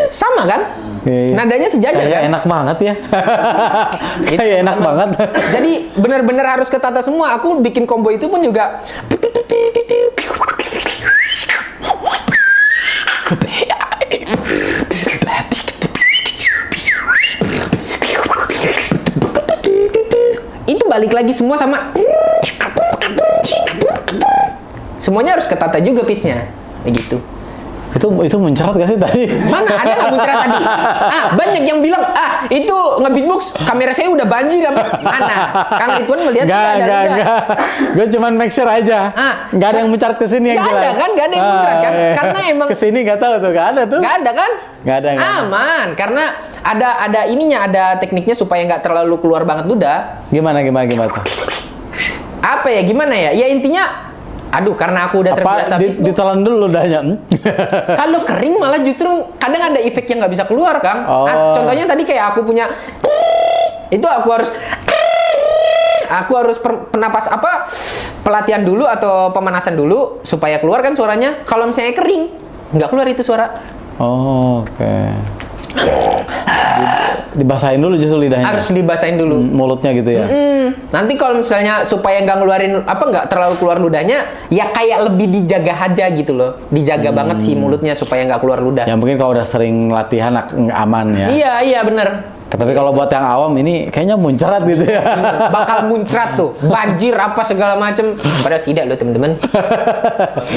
Sama kan? Iya. Nadanya sejajar Kayak kan? enak banget ya. Kayak enak banget. Jadi benar-benar harus ketata semua. Aku bikin combo itu pun juga itu balik lagi semua sama, semuanya harus ketata juga pitch-nya kayak gitu. Itu muncrat gak sih tadi? Mana ada nggak muncrat tadi? Banyak yang bilang itu nge-beatbox kamera saya udah banjir apa? Mana? Kang Ridwan melihat Enggak. Gue cuman make sure aja. Nggak ada yang muncrat ke sini yang Nggak jelas. ada kan? Nggak ada yang muncrat kan? Iya. Karena emang ke sini nggak tahu tuh, nggak ada tuh. nggak ada kan? Nggak ada. Aman, karena ada ininya, ada tekniknya supaya nggak terlalu keluar banget duda. Gimana tuh? Apa ya? Gimana ya? Ya intinya, aduh, karena aku udah terbiasa beatbox. Ditelan dulu dahnya. Kalau kering malah justru kadang ada efek yang nggak bisa keluar, Kang. Contohnya tadi kayak aku punya itu aku harus penapas pelatihan dulu atau pemanasan dulu supaya keluar kan suaranya. Kalau misalnya kering nggak keluar itu suara. Oke. Dibasahin dulu justru lidahnya. Harus dibasahin dulu. Mulutnya gitu ya. Nanti kalau misalnya supaya nggak ngeluarin nggak terlalu keluar ludahnya, ya kayak lebih dijaga aja gitu loh. Dijaga banget sih mulutnya supaya nggak keluar ludah. Ya mungkin kalau udah sering latihan aman ya. Iya bener. Tapi kalau buat yang awam ini kayaknya muncrat gitu ya. Bakal muncrat tuh, banjir apa segala macem. Padahal tidak loh temen-temen.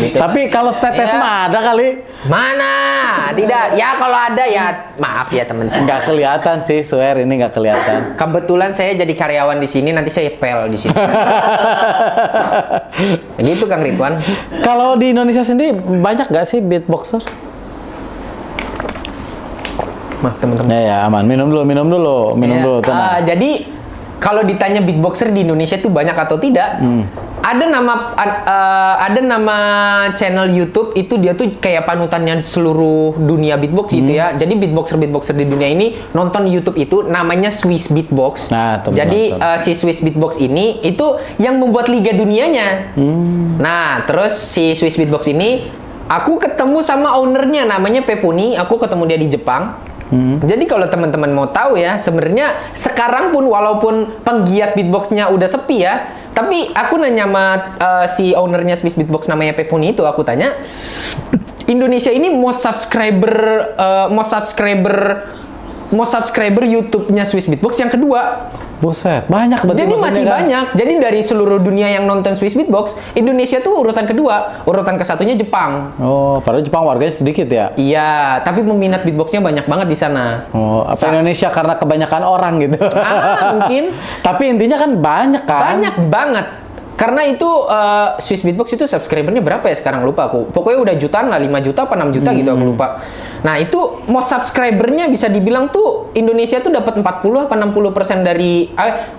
Gitu. Tapi kalau tetes Ya. mah ada kali. Mana? Tidak. Ya kalau ada ya maaf ya temen-temen. Nggak kelihatan sih, swear ini nggak kelihatan. Kebetulan saya jadi karyawan di sini, nanti saya pel di sini. Gitu Kang Ridwan. Kalau di Indonesia sendiri banyak nggak sih beatboxer? Maaf teman-teman. Ya aman. Minum dulu. Ya, Tenang. jadi kalau ditanya beatboxer di Indonesia itu banyak atau tidak, ada nama channel YouTube itu dia tuh kayak panutannya seluruh dunia beatbox gitu ya. Jadi beatboxer di dunia ini nonton YouTube itu namanya Swiss Beatbox. Nah, Jadi si Swiss Beatbox ini itu yang membuat liga dunianya. Nah, terus si Swiss Beatbox ini aku ketemu sama ownernya namanya Pepuni. Aku ketemu dia di Jepang. Jadi kalau teman-teman mau tahu ya, sebenarnya sekarang pun walaupun penggiat beatboxnya udah sepi ya, tapi aku nanya sama si ownernya Swiss Beatbox namanya Pepuni itu, aku tanya, Indonesia ini mau subscriber YouTube-nya Swiss Beatbox yang kedua. Buset, banyak berarti. Jadi masih kan? banyak. Jadi dari seluruh dunia yang nonton Swiss Beatbox, Indonesia tuh urutan kedua. Urutan ke-1-nya Jepang. Oh, padahal Jepang warganya sedikit ya? Iya, tapi peminat beatboxnya banyak banget di sana. Oh, apa Indonesia karena kebanyakan orang gitu? Mungkin. Tapi intinya kan banyak kan? Banyak banget. Karena itu Swiss Beatbox itu subscribernya berapa ya sekarang, lupa aku. Pokoknya udah jutaan lah, 5 juta apa 6 juta gitu, aku lupa. Nah itu mau subscribernya bisa dibilang tuh Indonesia tuh dapat 40 apa 60% dari 40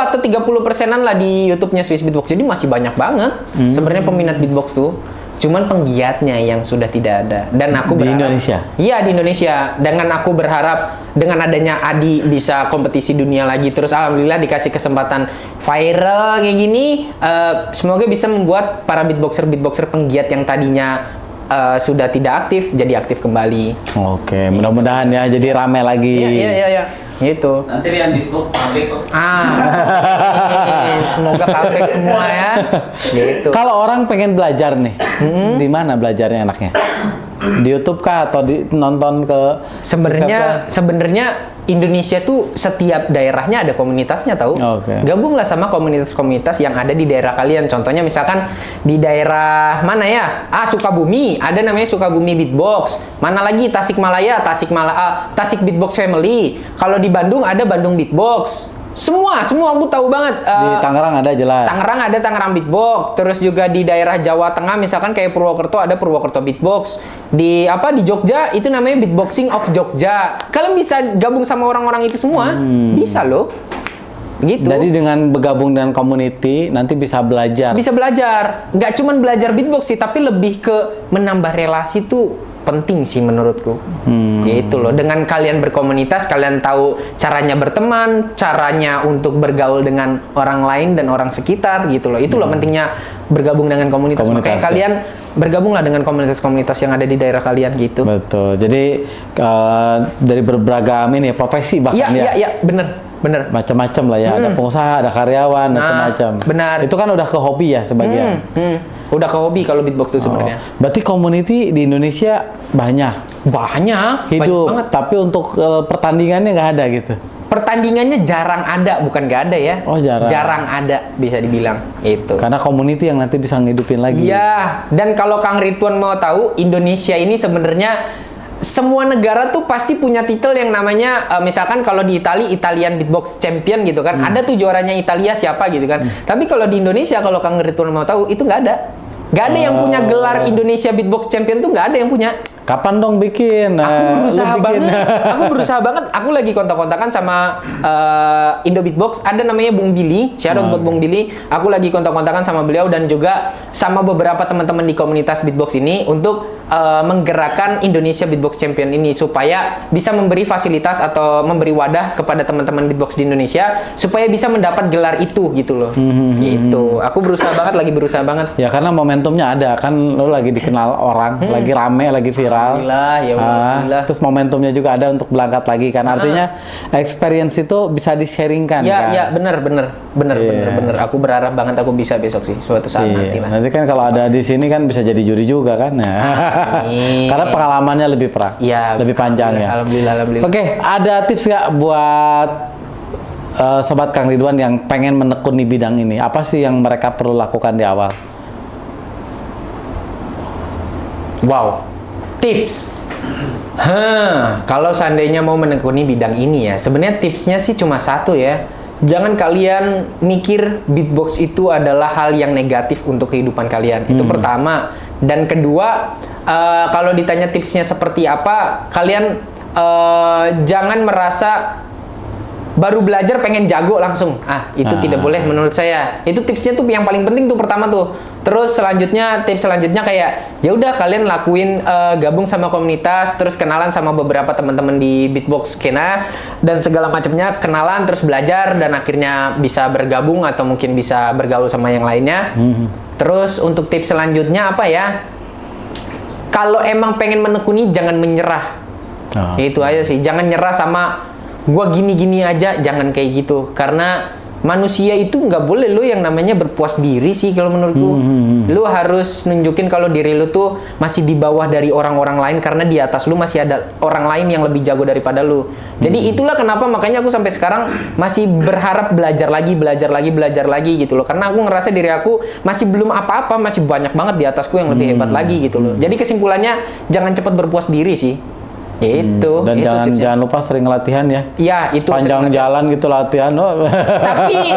atau 30%-an lah di YouTube-nya Swiss Beatbox. Jadi masih banyak banget sebenarnya peminat beatbox tuh. Cuman penggiatnya yang sudah tidak ada. Dan aku di berharap, Indonesia? Iya di Indonesia. Dengan aku berharap dengan adanya Adi bisa kompetisi dunia lagi, terus alhamdulillah dikasih kesempatan viral kayak gini, semoga bisa membuat para beatboxer penggiat yang tadinya sudah tidak aktif jadi aktif kembali. Oke, mudah-mudahan ya jadi rame lagi. Iya. Gitu. Nanti Rian Beatbox pabrik kok. Semoga comeback semua ya. Gitu. Kalau orang pengen belajar nih, di mana belajarnya enaknya? Di YouTube kah atau nonton ke Sebenarnya Indonesia tuh setiap daerahnya ada komunitasnya tahu. Oke. Gabunglah sama komunitas-komunitas yang ada di daerah kalian. Contohnya misalkan di daerah mana ya? Sukabumi, ada namanya Sukabumi Beatbox. Mana lagi Tasik Beatbox Family. Kalau di Bandung ada Bandung Beatbox. Semua aku tahu banget. Di Tangerang ada jelas. Tangerang ada Tangerang Beatbox, terus juga di daerah Jawa Tengah misalkan kayak Purwokerto ada Purwokerto Beatbox. Di Jogja itu namanya Beatboxing of Jogja. Kalian bisa gabung sama orang-orang itu semua. Bisa loh. Gitu. Jadi dengan bergabung dengan community nanti bisa belajar. Bisa belajar. Nggak cuman belajar beatbox sih, tapi lebih ke menambah relasi tuh penting sih menurutku. Gitu loh. Dengan kalian berkomunitas, kalian tahu caranya berteman, caranya untuk bergaul dengan orang lain dan orang sekitar gitu loh. Itu loh pentingnya bergabung dengan komunitas. Makanya Ya. kalian bergabunglah dengan komunitas-komunitas yang ada di daerah kalian gitu. Betul. Jadi dari berberagam ini profesi bahkan Iya, bener. macam-macam lah ya. Ada pengusaha, ada karyawan, macam-macam. benar. Itu kan udah ke hobi ya sebagian. Udah ke hobi kalau beatbox tuh sebenarnya. Berarti community di Indonesia banyak Banyak hidup, banget. tapi untuk pertandingannya nggak ada gitu. Pertandingannya jarang ada, bukan nggak ada ya. Oh, jarang. Jarang ada bisa dibilang itu. Karena community yang nanti bisa ngidupin lagi. Iya, dan kalau Kang Ridwan mau tahu, Indonesia ini sebenarnya semua negara tuh pasti punya titel yang namanya misalkan kalau di Italian Beatbox Champion gitu kan, ada tuh juaranya Italia siapa gitu kan. Tapi kalau di Indonesia kalau Kang Ridwan mau tahu itu nggak ada. Nggak ada yang punya gelar Indonesia Beatbox Champion tuh nggak ada yang punya. Kapan dong bikin? Aku berusaha lu bikin. banget. Aku berusaha banget. Aku lagi kontak-kontakan sama Indo Beatbox. Ada namanya Bung Billy. Shout out buat Bung Billy. Aku lagi kontak-kontakan sama beliau dan juga sama beberapa teman-teman di komunitas beatbox ini untuk menggerakkan Indonesia Beatbox Champion ini supaya bisa memberi fasilitas atau memberi wadah kepada teman-teman beatbox di Indonesia supaya bisa mendapat gelar itu gitu loh. Gitu. Aku berusaha banget. Ya karena momentumnya ada kan, lu lagi dikenal orang, lagi rame, lagi viral. Alhamdulillah, ya Allah, alhamdulillah. Terus momentumnya juga ada untuk berangkat lagi kan. Artinya experience itu bisa di-sharingkan kan. Ya, bener. Aku berharap banget aku bisa besok sih suatu saat nanti lah. Nanti kan kalau ada di sini kan bisa jadi juri juga kan. Nah. Karena pengalamannya lebih Iya, lebih panjang ya. Alhamdulillah. Oke, ada tips nggak buat sobat Kang Ridwan yang pengen menekuni bidang ini? Apa sih yang mereka perlu lakukan di awal? Wow, tips. Kalau seandainya mau menekuni bidang ini ya, sebenarnya tipsnya sih cuma satu ya. Jangan kalian mikir beatbox itu adalah hal yang negatif untuk kehidupan kalian. Itu pertama. Dan kedua, kalau ditanya tipsnya seperti apa, kalian jangan merasa baru belajar pengen jago langsung. Itu tidak boleh menurut saya. Itu tipsnya tuh yang paling penting tuh pertama tuh. Terus tips selanjutnya kayak ya udah kalian lakuin gabung sama komunitas, terus kenalan sama beberapa teman-teman di beatbox skena dan segala macamnya, kenalan terus belajar dan akhirnya bisa bergabung atau mungkin bisa bergaul sama yang lainnya. Terus untuk tips selanjutnya apa ya? Kalau emang pengen menekuni jangan menyerah. Itu aja sih. Jangan nyerah sama gua gini-gini aja, jangan kayak gitu. Karena manusia itu nggak boleh lo yang namanya berpuas diri sih kalau menurutku. Lo harus nunjukin kalau diri lo tuh masih di bawah dari orang-orang lain karena di atas lo masih ada orang lain yang lebih jago daripada lo. Jadi itulah kenapa makanya aku sampai sekarang masih berharap belajar lagi gitu loh. Karena aku ngerasa diri aku masih belum apa-apa, masih banyak banget di atasku yang lebih hebat lagi gitu loh. Jadi kesimpulannya jangan cepat berpuas diri sih. Itu. Dan itu jangan lupa sering latihan ya. Ya, itu Panjang jalan gitu latihan.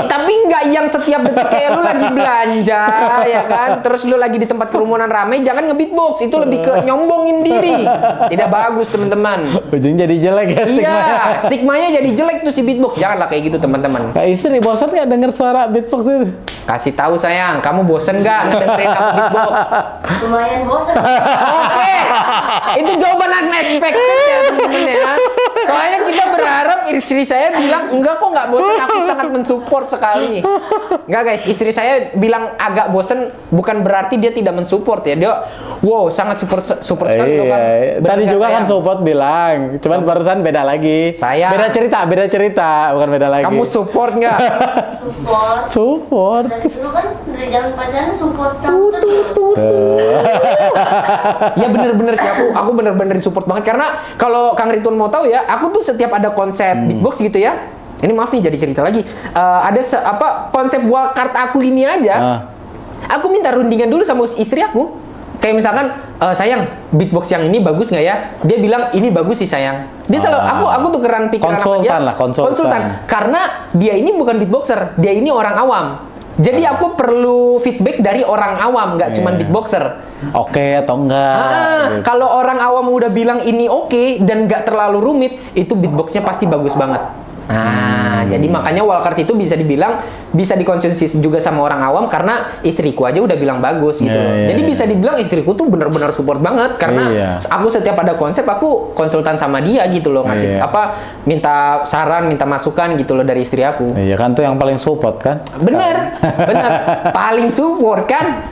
tapi nggak yang setiap detik kayak lu lagi belanja ya kan, terus lu lagi di tempat kerumunan ramai, jangan nge-beatbox, itu lebih ke nyombongin diri, tidak bagus teman-teman. Ujungnya jadi jelek ya stigmanya. Iya, stigmanya jadi jelek tuh si beatbox, janganlah kayak gitu teman-teman. Kayak istri bosan nggak denger suara beatbox itu? Kasih tahu sayang, kamu bosen nggak ngedengerin aku beatbox? Lumayan bosan. Oke, itu jawaban unexpected ya teman-teman ya. Soalnya kita berharap istri saya bilang enggak kok nggak bosen, aku sangat mensupport sekali. Enggak guys, istri saya bilang agak bosen bukan berarti dia tidak mensupport ya. Dia wow sangat support sekali loh kan. Tadi Bener juga nggak, kan sayang? support bilang, cuman barusan beda lagi. Sayang. Beda cerita, bukan beda lagi. Kamu support nggak? Support. Support. Dari dulu kan dari zaman pacaran support kamu terus. Ya bener-bener sih aku bener-bener support banget karena kalau Kang Ridwan mau tahu ya, aku tuh setiap ada konsep beatbox gitu ya. Ini maaf nih jadi cerita lagi. Ada konsep wildcard aku ini aja. Aku minta rundingan dulu sama istri aku. Kayak misalkan, sayang, beatbox yang ini bagus nggak ya? Dia bilang ini bagus sih sayang. Dia selalu aku tukeran pikiran sama dia. Konsultan. Karena dia ini bukan beatboxer, dia ini orang awam. Jadi aku perlu feedback dari orang awam, nggak cuman beatboxer. Oke atau enggak? Gitu. Kalau orang awam udah bilang ini oke dan nggak terlalu rumit, itu beatboxnya pasti bagus banget. Jadi makanya Walkart itu bisa dibilang bisa dikonsumsi juga sama orang awam karena istriku aja udah bilang bagus gitu loh. Jadi bisa dibilang istriku tuh benar-benar support banget karena aku setiap ada konsep aku konsultan sama dia gitu loh, ngasih minta saran, minta masukan gitu loh dari istri aku. Iya kan tuh yang paling support kan? Bener, paling support kan?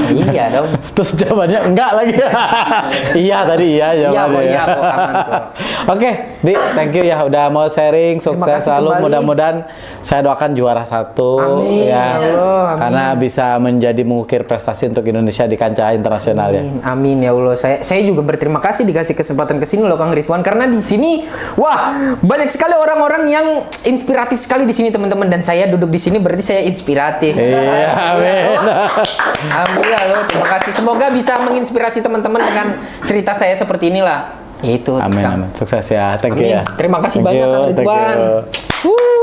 Iya dong. Terus jawabannya enggak lagi. Iya tadi iya jawabannya. Iya kok aman kok. Oke, Di, thank you ya udah mau sharing, Terima sukses kasih selalu. kembali. Mudah-mudahan saya doakan juara 1 Amin, ya Allah, amin. karena bisa menjadi mengukir prestasi untuk Indonesia di kancah internasional ya. Amin ya Allah. Saya juga berterima kasih dikasih kesempatan ke sini loh Kang Ridwan karena di sini wah banyak sekali orang-orang yang inspiratif sekali di sini teman-teman dan saya duduk di sini berarti saya inspiratif. Iya, amin. Alhamdulillah loh, terima kasih. Semoga bisa menginspirasi teman-teman dengan cerita saya seperti inilah. Itu. Amin, Kang. amin. Sukses ya. Thank you Amin. ya. Terima kasih Thank banyak you, Kang thank Ridwan. you.